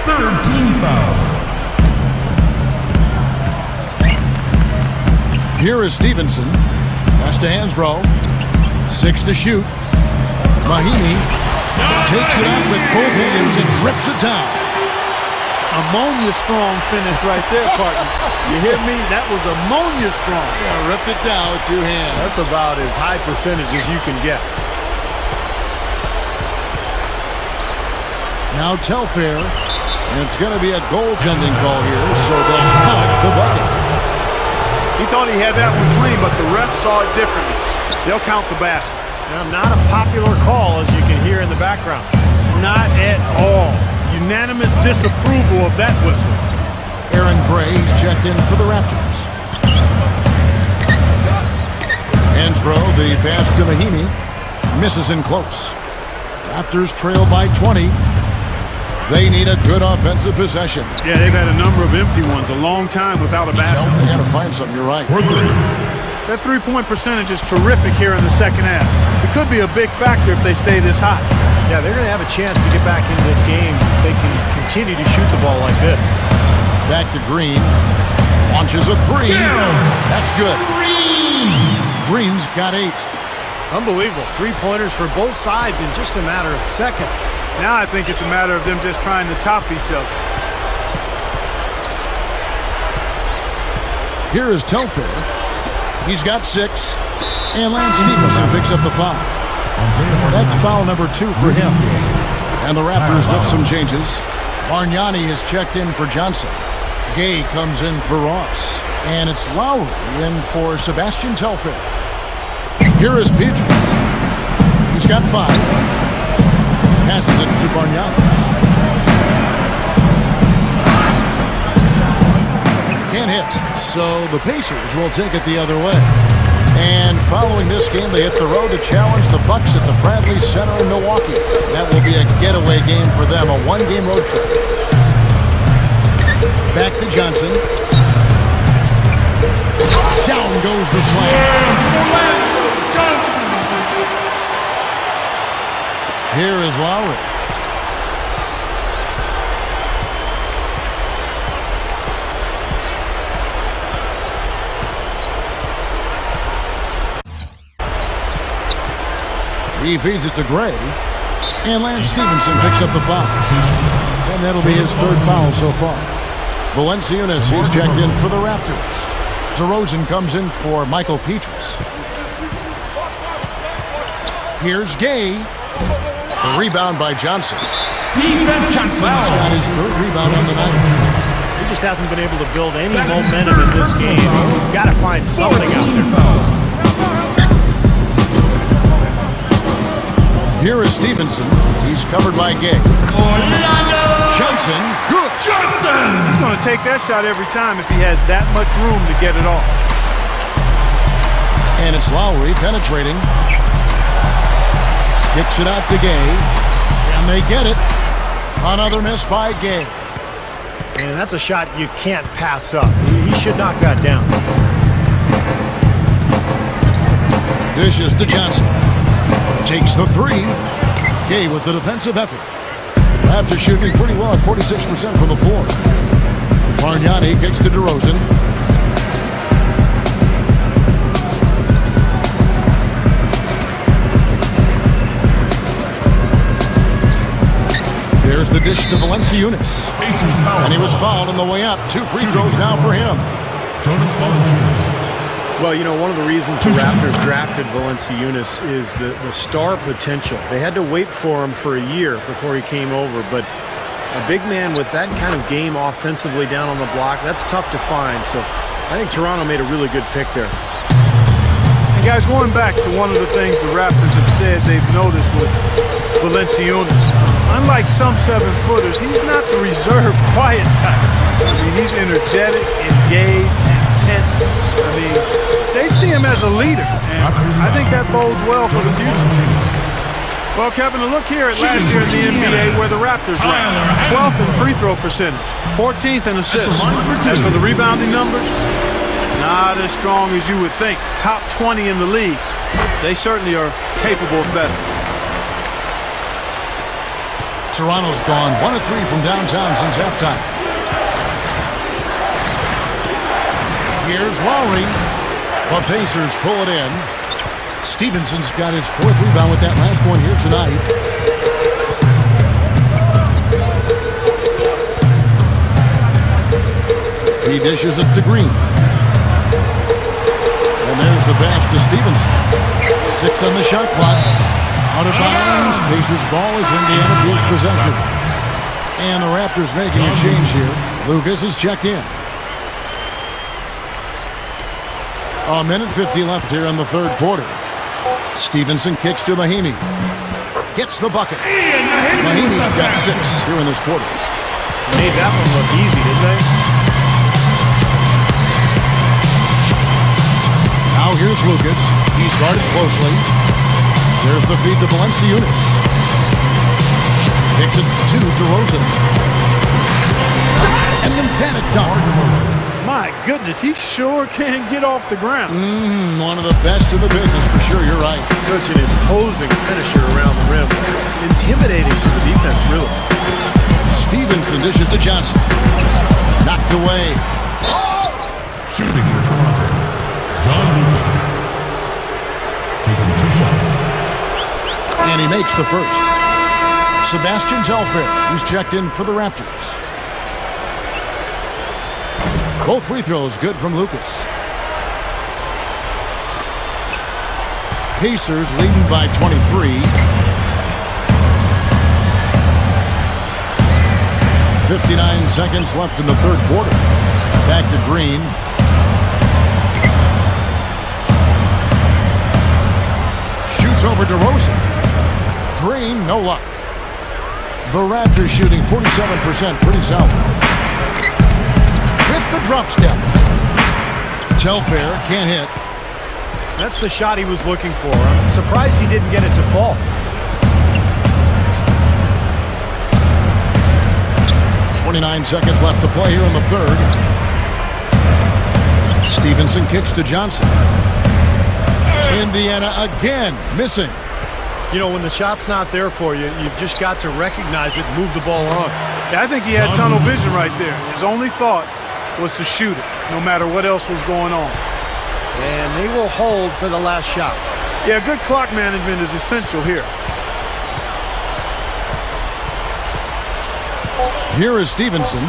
3rd team foul. Here is Stevenson. Pass to Hansbrough. 6 to shoot. Mahimi takes it out with both hands and rips it down. Ammonia strong finish right there, partner. You hear me? That was ammonia strong. Yeah, ripped it down with 2 hands. That's about as high percentage as you can get. Now Telfair, and it's going to be a goaltending call here, so they'll count the bucket. He thought he had that one clean, but the ref saw it differently. They'll count the basket. Now, not a popular call, as you can hear in the background. Not at all. Unanimous disapproval of that whistle. Aaron Gray's checked in for the Raptors. Hansbrough, the pass to Mahimi, misses in close. Raptors trail by 20. They need a good offensive possession. Yeah, they've had a number of empty ones, a long time without a basket. They got to find something, you're right. That 3-point percentage is terrific here in the second half. It could be a big factor if they stay this hot. Yeah, they're going to have a chance to get back into this game if they can continue to shoot the ball like this. Back to Green. Launches a 3. That's good. Green's got 8. Unbelievable. 3-pointers for both sides in just a matter of seconds. Now I think it's a matter of them just trying to top each other. Here is Telfair. He's got 6. And Lance Stevenson picks up the foul. That's foul number 2 for him. And the Raptors with some changes. Bargnani is checked in for Johnson. Gay comes in for Ross. And it's Lowry in for Sebastian Telfair. Here is Petrus. He's got 5. Passes it to Bargnani. Can't hit. So the Pacers will take it the other way. And following this game, they hit the road to challenge the Bucks at the Bradley Center in Milwaukee. That will be a getaway game for them, a 1-game road trip. Back to Johnson. Down goes the slam. Here is Lowry. He feeds it to Gray. And Lance Stevenson picks up the foul. And that'll be his 3rd foul so far. Valanciunas, he's checked in for the Raptors. DeRozan comes in for Michael Petrus. Here's Gay. The rebound by Johnson. Johnson's got his 3rd rebound on the night. He just hasn't been able to build any momentum in this game. You've got to find something out there. Here is Stevenson. He's covered by Gay. Johnson, good. He's going to take that shot every time if he has that much room to get it off. And it's Lowry penetrating. Kicks it out to Gay. And they get it. Another miss by Gay. And that's a shot you can't pass up. He He should knock that down. Dishes to Johnson. Takes the three. Gay with the defensive effort. Raptors shooting pretty well at 46% from the floor. Bargnani kicks to DeRozan. There's the dish to Valanciunas. And he was fouled on the way up. 2 free throws now for him. Well, you know, one of the reasons the Raptors drafted Valanciunas is the star potential. They had to wait for him for a year before he came over, but a big man with that kind of game offensively down on the block, that's tough to find. So I think Toronto made a really good pick there. And guys, going back to one of the things the Raptors have said they've noticed with Valanciunas, unlike some 7-footers, he's not the reserved, quiet type. I mean, he's energetic, engaged, intense. I mean, they see him as a leader, and I think that bodes well for the future. Well, Kevin, a look here at last year in the NBA where the Raptors ranked 12th in free throw percentage, 14th in assists. As for the rebounding numbers, not as strong as you would think. Top 20 in the league. They certainly are capable of better. Toronto's gone 1 of 3 from downtown since halftime. Here's Lowry. The Pacers pull it in. Stevenson's got his 4th rebound with that last one here tonight. He dishes it to Green. And there's the pass to Stevenson. 6 on the shot clock. Out of bounds. Pacers ball as Indiana keeps possession. And the Raptors making a change here. Lucas is checked in. A minute 50 left here in the 3rd quarter. Stevenson kicks to Mahinmi. Gets the bucket. Mahinmi's got 6 here in this quarter. Made that one look easy, didn't they? Now here's Lucas. He's guarded closely. There's the feed to Valanciunas. Kicks it to DeRozan. And then panic dunk. My goodness, he sure can get off the ground. One of the best in the business for sure. You're right. Such an imposing finisher around the rim. Intimidating to the defense, really. Stevenson dishes to Johnson. Knocked away. Shooting for Toronto, John Lucas. Taking 2 shots. And he makes the first. Sebastian Telfair, who's checked in for the Raptors. Both free throws good from Lucas. Pacers leading by 23. 59 seconds left in the 3rd quarter. Back to Green. Shoots over DeRozan. Green, no luck. The Raptors shooting 47%, pretty solid. The drop step. Telfair can't hit. That's the shot he was looking for. I'm surprised he didn't get it to fall. 29 seconds left to play here in the 3rd. Stevenson kicks to Johnson. Indiana again missing. You know, when the shot's not there for you, you've just got to recognize it and move the ball on. Yeah, I think he had tunnel vision right there. His only thought was to shoot it, no matter what else was going on. And they will hold for the last shot. Yeah, good clock management is essential here. Here is Stevenson.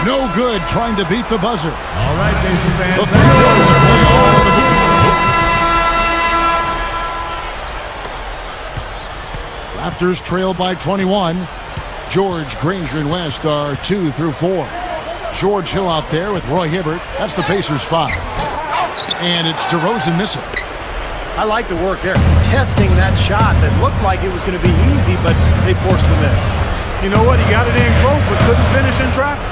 No good, trying to beat the buzzer. All right, Pacers fans. The free throws are going all over the board. Raptors trail by 21. George, Granger, and West are 2 through 4. George Hill out there with Roy Hibbert. That's the Pacers 5. And it's DeRozan missing. I like the work there. Testing that shot that looked like it was going to be easy, but they forced the miss. You know what? He got it in close, but couldn't finish in traffic.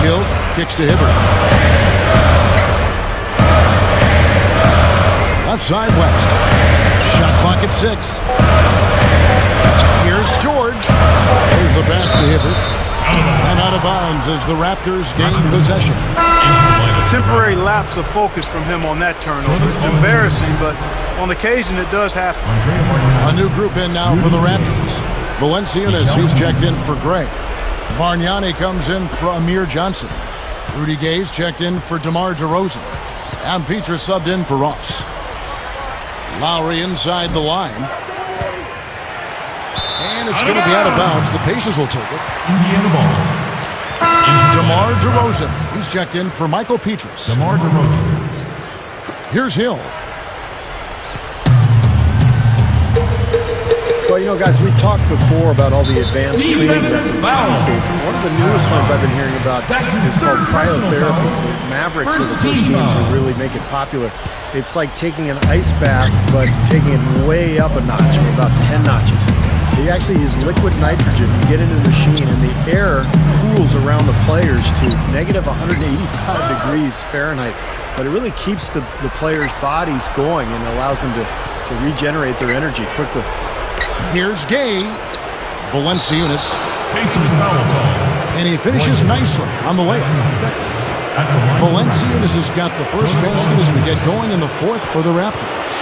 Hill kicks to Hibbert. Left side, West. Shot clock at 6. Here's George. Here's the pass to Hibbert. And out of bounds as the Raptors gain possession. A temporary lapse of focus from him on that turnover. It's embarrassing, but on occasion it does happen. A new group in now for the Raptors. Valanciunas, he's checked in for Gray. Bargnani comes in for Amir Johnson. Rudy Gay's checked in for DeMar DeRozan. And Petrus subbed in for Ross. Lowry inside the line. And it's going to be out of bounds. The Pacers will take it. Indiana ball. DeMar DeRozan. He's checked in for Michael Petrus. DeMar DeRozan. Here's Hill. Well, you know, guys, we've talked before about all the advanced training methods these days. One of the newest ones I've been hearing about is called cryotherapy. The Mavericks were the first team to really make it popular. It's like taking an ice bath, but taking it way up a notch, or about 10 notches. They actually use liquid nitrogen. You get into the machine, and the air cools around the players to negative 185 degrees Fahrenheit. But it really keeps the players' bodies going and allows them to regenerate their energy quickly. Here's Gay. Valanciunas. Pacers foul call. And he finishes nicely on the layup. Valanciunas has got the first basket as we get going in the fourth for the Raptors.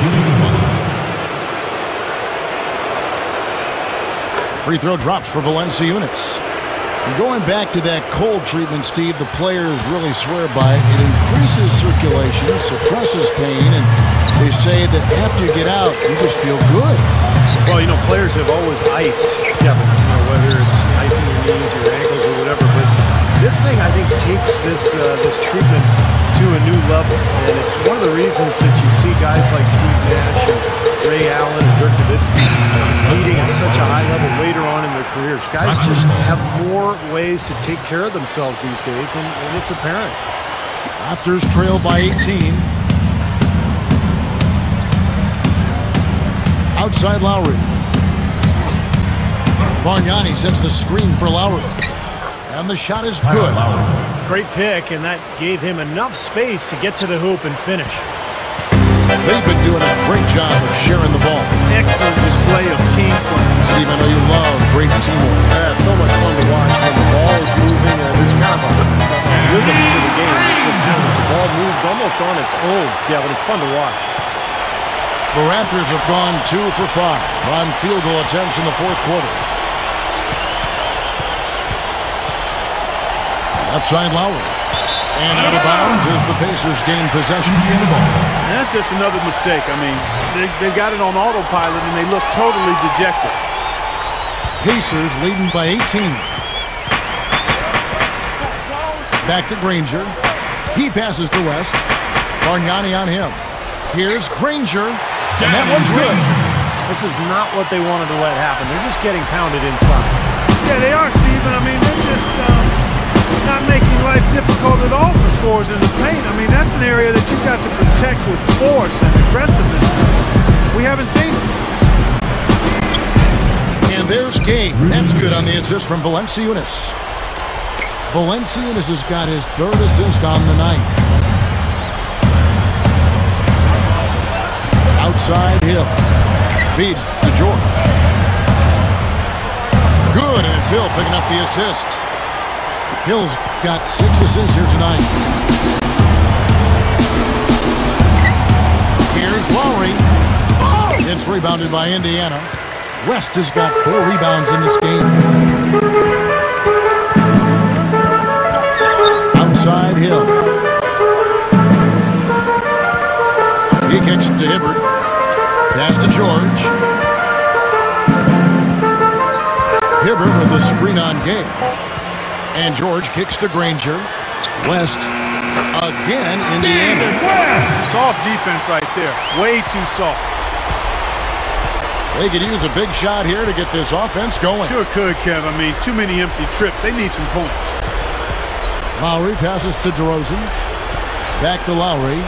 Free throw drops for Valanciunas. And going back to that cold treatment, Steve, the players really swear by it. It increases circulation, suppresses pain, and they say that after you get out, you just feel good. Well, you know, players have always iced, Kevin, you know, whether it's icing your knees, your ankles, or whatever. But this thing, I think, takes this treatment to a new level. And it's one of the reasons that you see guys like Steve Nash and Ray Allen and Dirk Nowitzki leading at such a high level later on in their careers. Guys just have more ways to take care of themselves these days, and it's apparent. Raptors trail by 18. Outside Lowry. Bargnani sets the screen for Lowry. And the shot is good. Great pick, and that gave him enough space to get to the hoop and finish. They've been doing a great job of sharing the ball. Excellent display of team play. Steve, I know you love great teamwork. Yeah, it's so much fun to watch when the ball is moving. There's kind of a rhythm to the game. It's just, the ball moves almost on its own. Yeah, but it's fun to watch. The Raptors have gone 2 for 5 on field goal attempts in the fourth quarter. Left side Lowry. And out of bounds as the Pacers gain possession. And that's just another mistake. I mean, they got it on autopilot, and they look totally dejected. Pacers leading by 18. Back to Granger. He passes to West. Bargnani on him. Here's Granger. And that one's good. This is not what they wanted to let happen. They're just getting pounded inside. Yeah, they are, Steven. I mean, they're just not making life difficult at all for scorers in the paint. I mean, that's an area that you've got to protect with force and aggressiveness. We haven't seen it. And there's Gay. That's good on the assist from Valanciunas. Valanciunas has got his third assist on the night. Outside Hill. Feeds to George. Good, and it's Hill picking up the assist. Hill's got 6 assists here tonight. Here's Lowry. It's rebounded by Indiana. West has got 4 rebounds in this game. Outside Hill. He kicks to Hibbert. Pass to George. Hibbert with a screen on Gay. And George kicks to Granger. West again, Indiana. Soft defense right there. Way too soft. They could use a big shot here to get this offense going. Sure could, Kev. I mean, too many empty trips. They need some points. Lowry passes to DeRozan. Back to Lowry.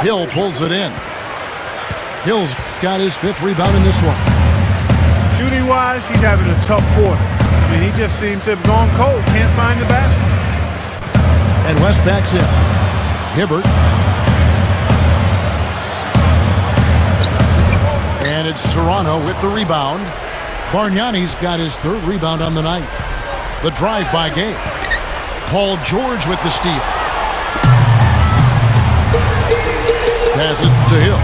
Hill pulls it in. Hill's got his 5th rebound in this one. Shooting-wise, he's having a tough quarter. I mean, he just seems to have gone cold. Can't find the basket. And West backs in. Hibbert. And it's Toronto with the rebound. Bargnani's got his 3rd rebound on the night. The drive by Gabe. Paul George with the steal. Pass it to Hill.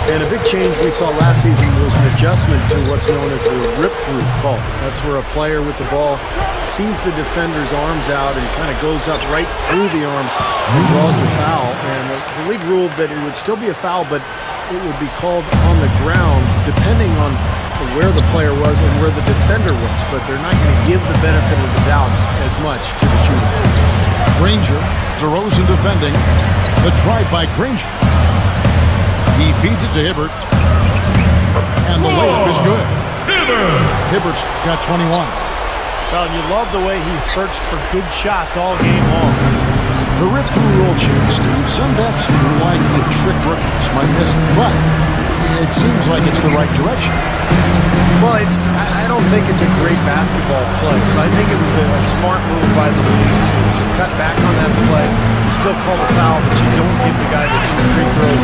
And a big change we saw last season was an adjustment to what's known as the rip-through call. That's where a player with the ball sees the defender's arms out and kind of goes up right through the arms and draws the foul. And the league ruled that it would still be a foul, but it would be called on the ground depending on where the player was and where the defender was. But they're not going to give the benefit of the doubt as much to the shooter. Granger, DeRozan defending. The drive by Granger. He feeds it to Hibbert. And the layup is good. Hibbert's got 21. Well, you love the way he searched for good shots all game long. The rip-through rule change, Steve. Some bets like to trick rookies, might miss it, but it seems like it's the right direction. Well, I don't think it's a great basketball play, so I think it was a smart move by the league to cut back on that play. You still call the foul, but you don't give the guy the 2 free throws.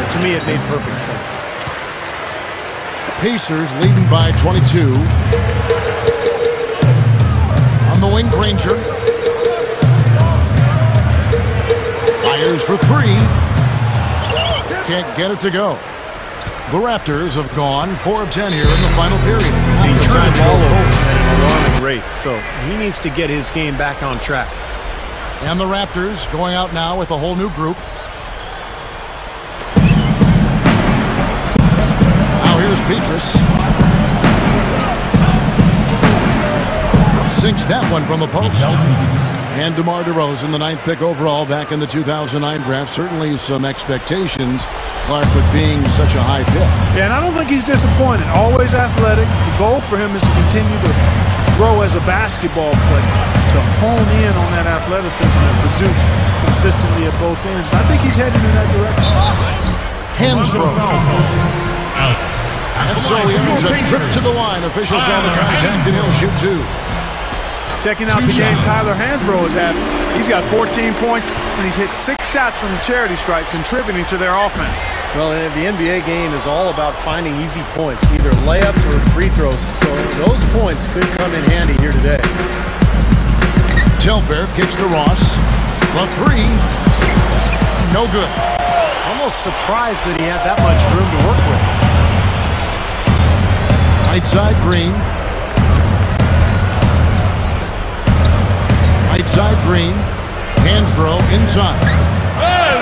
To me, it made perfect sense. Pacers leading by 22. On the wing, Granger. Fires for 3. Can't get it to go. The Raptors have gone 4 of 10 here in the final period. He turned the ball over at an alarming rate, so he needs to get his game back on track. And the Raptors going out now with a whole new group. Now here's Petrus. Sinks that one from the post. And DeMar DeRozan, the 9th pick overall back in the 2009 draft. Certainly some expectations, Clark, with being such a high pick. Yeah, and I don't think he's disappointed. Always athletic. The goal for him is to continue to grow as a basketball player, to hone in on that athleticism and produce consistently at both ends. And I think he's heading in that direction. Hands broke. And so he earns a trip to the line. Officials on the contact, and he'll shoot 2. Checking out the game Tyler Hansbrough is having. He's got 14 points, and he's hit 6 shots from the charity stripe, contributing to their offense. Well, the NBA game is all about finding easy points, either layups or free throws. So those points could come in handy here today. Telfair kicks to Ross. The 3. No good. Almost surprised that he had that much room to work with. Right side, Green. Right side, Green. Hansbrough inside.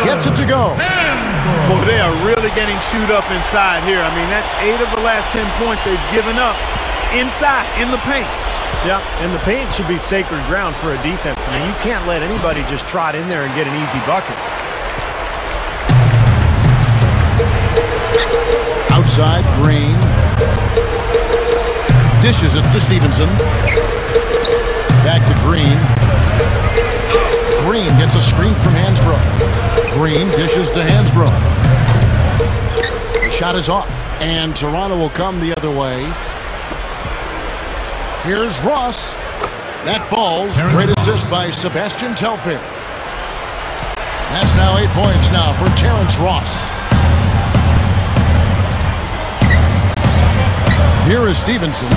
Gets it to go. Boy, they are really getting chewed up inside here. I mean, that's 8 of the last 10 points they've given up inside, in the paint. Yeah, and the paint should be sacred ground for a defense. I mean, you can't let anybody just trot in there and get an easy bucket. Outside, Green. Dishes it to Stevenson. Back to Green. Green gets a screen from Hansbrough. Green dishes to Hansbrough. The shot is off, and Toronto will come the other way. Here's Ross. That falls. Great assist by Sebastian Telfair. That's now 8 points now for Terrence Ross. Here is Stevenson.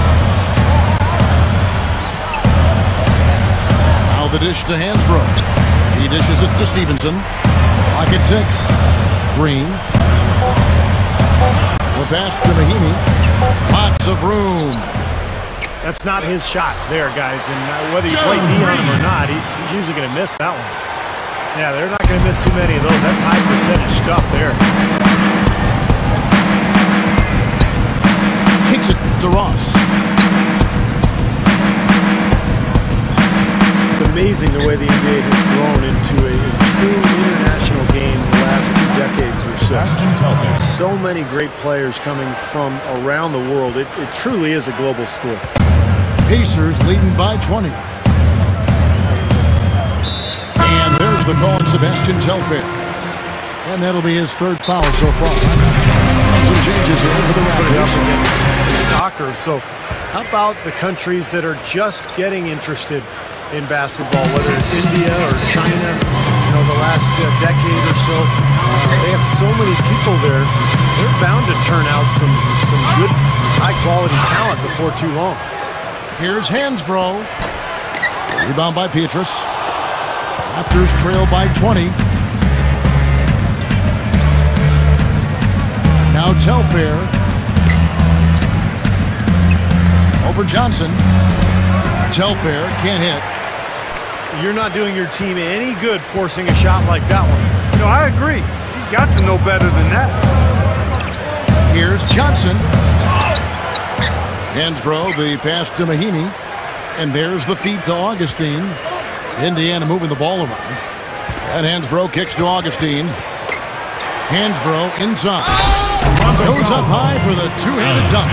Now the dish to Hansbrough. He dishes it to Stevenson. Pocket 6. Green. The pass to Mahimi. Lots of room. That's not his shot there, guys. And whether you play D on him or not, he's usually going to miss that one. Yeah, they're not going to miss too many of those. That's high percentage stuff there. Kicks it to Ross. It's amazing the way the NBA has grown into a true international game in the last 2 decades or so. So many great players coming from around the world. It truly is a global sport. Pacers leading by 20. And there's the call on Sebastian Telfair. And that'll be his 3rd foul so far. Some changes here for the Raptors. Soccer. So how about the countries that are just getting interested in basketball, whether it's India or China? You know, the last decade or so. They have so many people there. They're bound to turn out some good, high-quality talent before too long. Here's Hansbrough. Rebound by Petrus. Raptors trail by 20. Now Telfair. Over Johnson. Telfair can't hit. You're not doing your team any good forcing a shot like that one. No, I agree. He's got to know better than that. Here's Johnson. Hansbrough, the pass to Mahinmi. And there's the feed to Augustine. Indiana moving the ball around. And Hansbrough kicks to Augustine. Hansbrough inside. Goes up high for the two-handed dunk.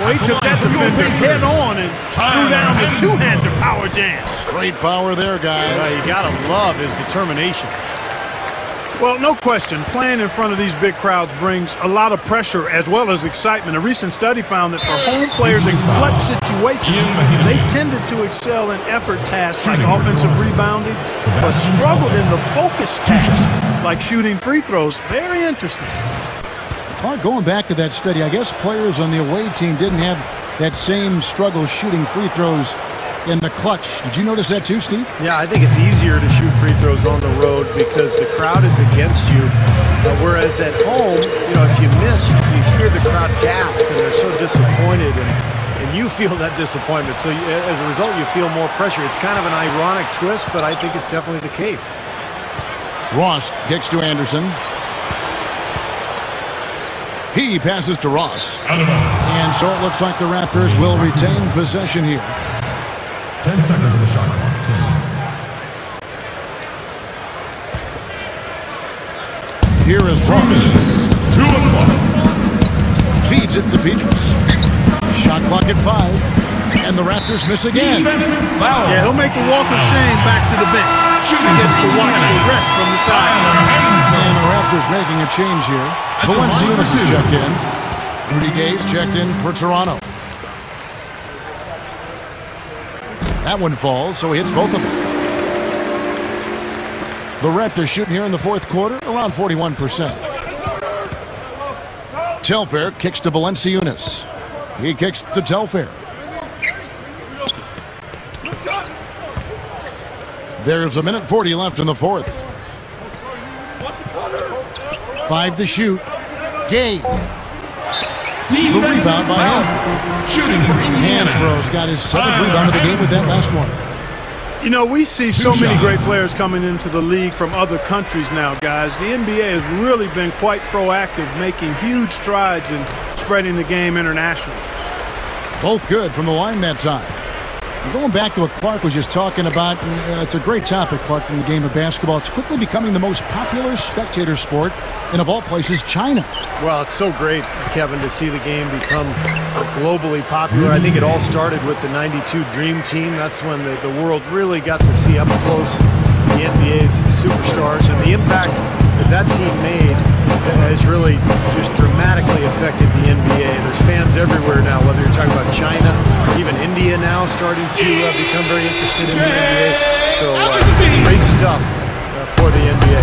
Well, he took that defender head on and threw down the two-hander power jam. Straight power there, guys. You gotta love his determination. Well, no question, playing in front of these big crowds brings a lot of pressure as well as excitement. A recent study found that for home players in clutch situations, they tended to excel in effort tasks like offensive rebounding, but struggled in the focus tasks like shooting free throws. Very interesting. Clark, going back to that study, I guess players on the away team didn't have that same struggle shooting free throws in the clutch. Did you notice that too, Steve? Yeah, I think it's easier to shoot free throws on the road because the crowd is against you. Whereas at home, if you miss, you hear the crowd gasp and they're so disappointed, and you feel that disappointment. So as a result, you feel more pressure. It's kind of an ironic twist, but I think it's definitely the case. Ross kicks to Anderson. He passes to Ross. And so it looks like the Raptors will retain possession here. 10 seconds of the shot clock. Here is Ross. 2 o'clock. Feeds it to Petrus. Shot clock at 5. And the Raptors miss again. Yeah, he'll make the walk of shame back to the bench. He gets to watch the rest from the side. And the Raptors making a change here. Valenciunas is checked in. Rudy Gay's checked in for Toronto. That one falls, so he hits both of them. The Raptors shooting here in the fourth quarter, around 41%. Telfair kicks to Valenciunas. He kicks to Telfair. There's 1:40 left in the fourth. 5 to shoot. Gay. The rebound by Hansbrough. Shooting for Indiana. Hansbrough's got his 7th rebound of the game with that last one. We see so many great players coming into the league from other countries now, guys. The NBA has really been quite proactive, making huge strides in spreading the game internationally. Both good from the line that time. Going back to what Clark was just talking about, it's a great topic, Clark, from the game of basketball. It's quickly becoming the most popular spectator sport, and of all places, China. Well, it's so great, Kevin, to see the game become globally popular. I think it all started with the '92 Dream Team. That's when the world really got to see up close the NBA's superstars, and the impact that team made has really just dramatically affected the NBA. There's fans everywhere now, whether you're talking about China, even India now starting to become very interested in the NBA. So great stuff for the NBA.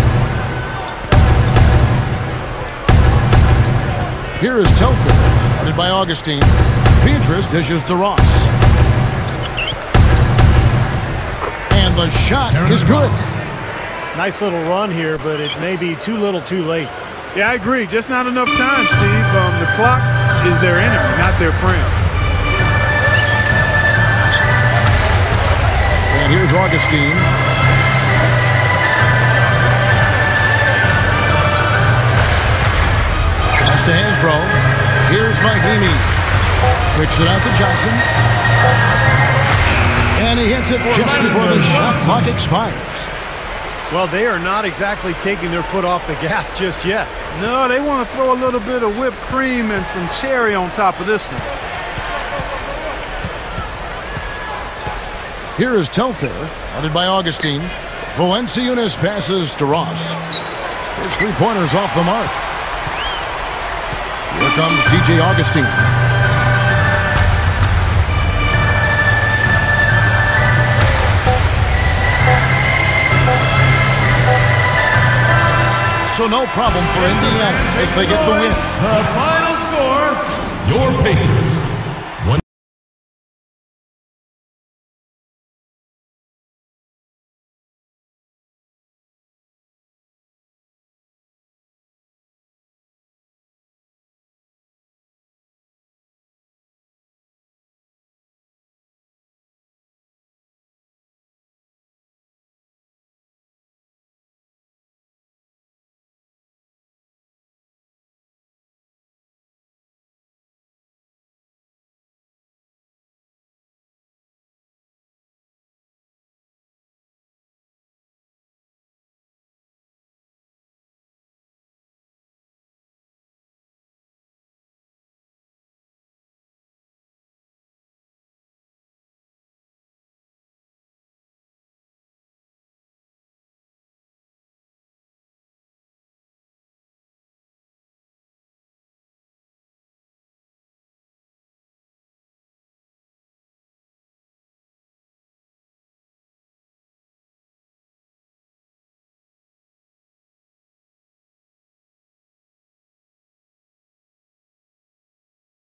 Here is Telfair, guarded by Augustine. Petrus dishes to Ross. And the shot is good. Nice little run here, but it may be too little too late. Yeah, I agree. Just not enough time, Steve. The clock is their enemy, not their friend. And here's Augustine. Pass to Hansbrough. Here's Mahinmi. Kicks it out to Johnson. And he hits it just before the shot clock expires. Well, they are not exactly taking their foot off the gas just yet. No, they want to throw a little bit of whipped cream and some cherry on top of this one. Here is Telfair, guarded by Augustine. Valenciunas passes to Ross. His three-pointers off the mark. Here comes DJ Augustine. So no problem for Indiana as they get the win. The final score, your Pacers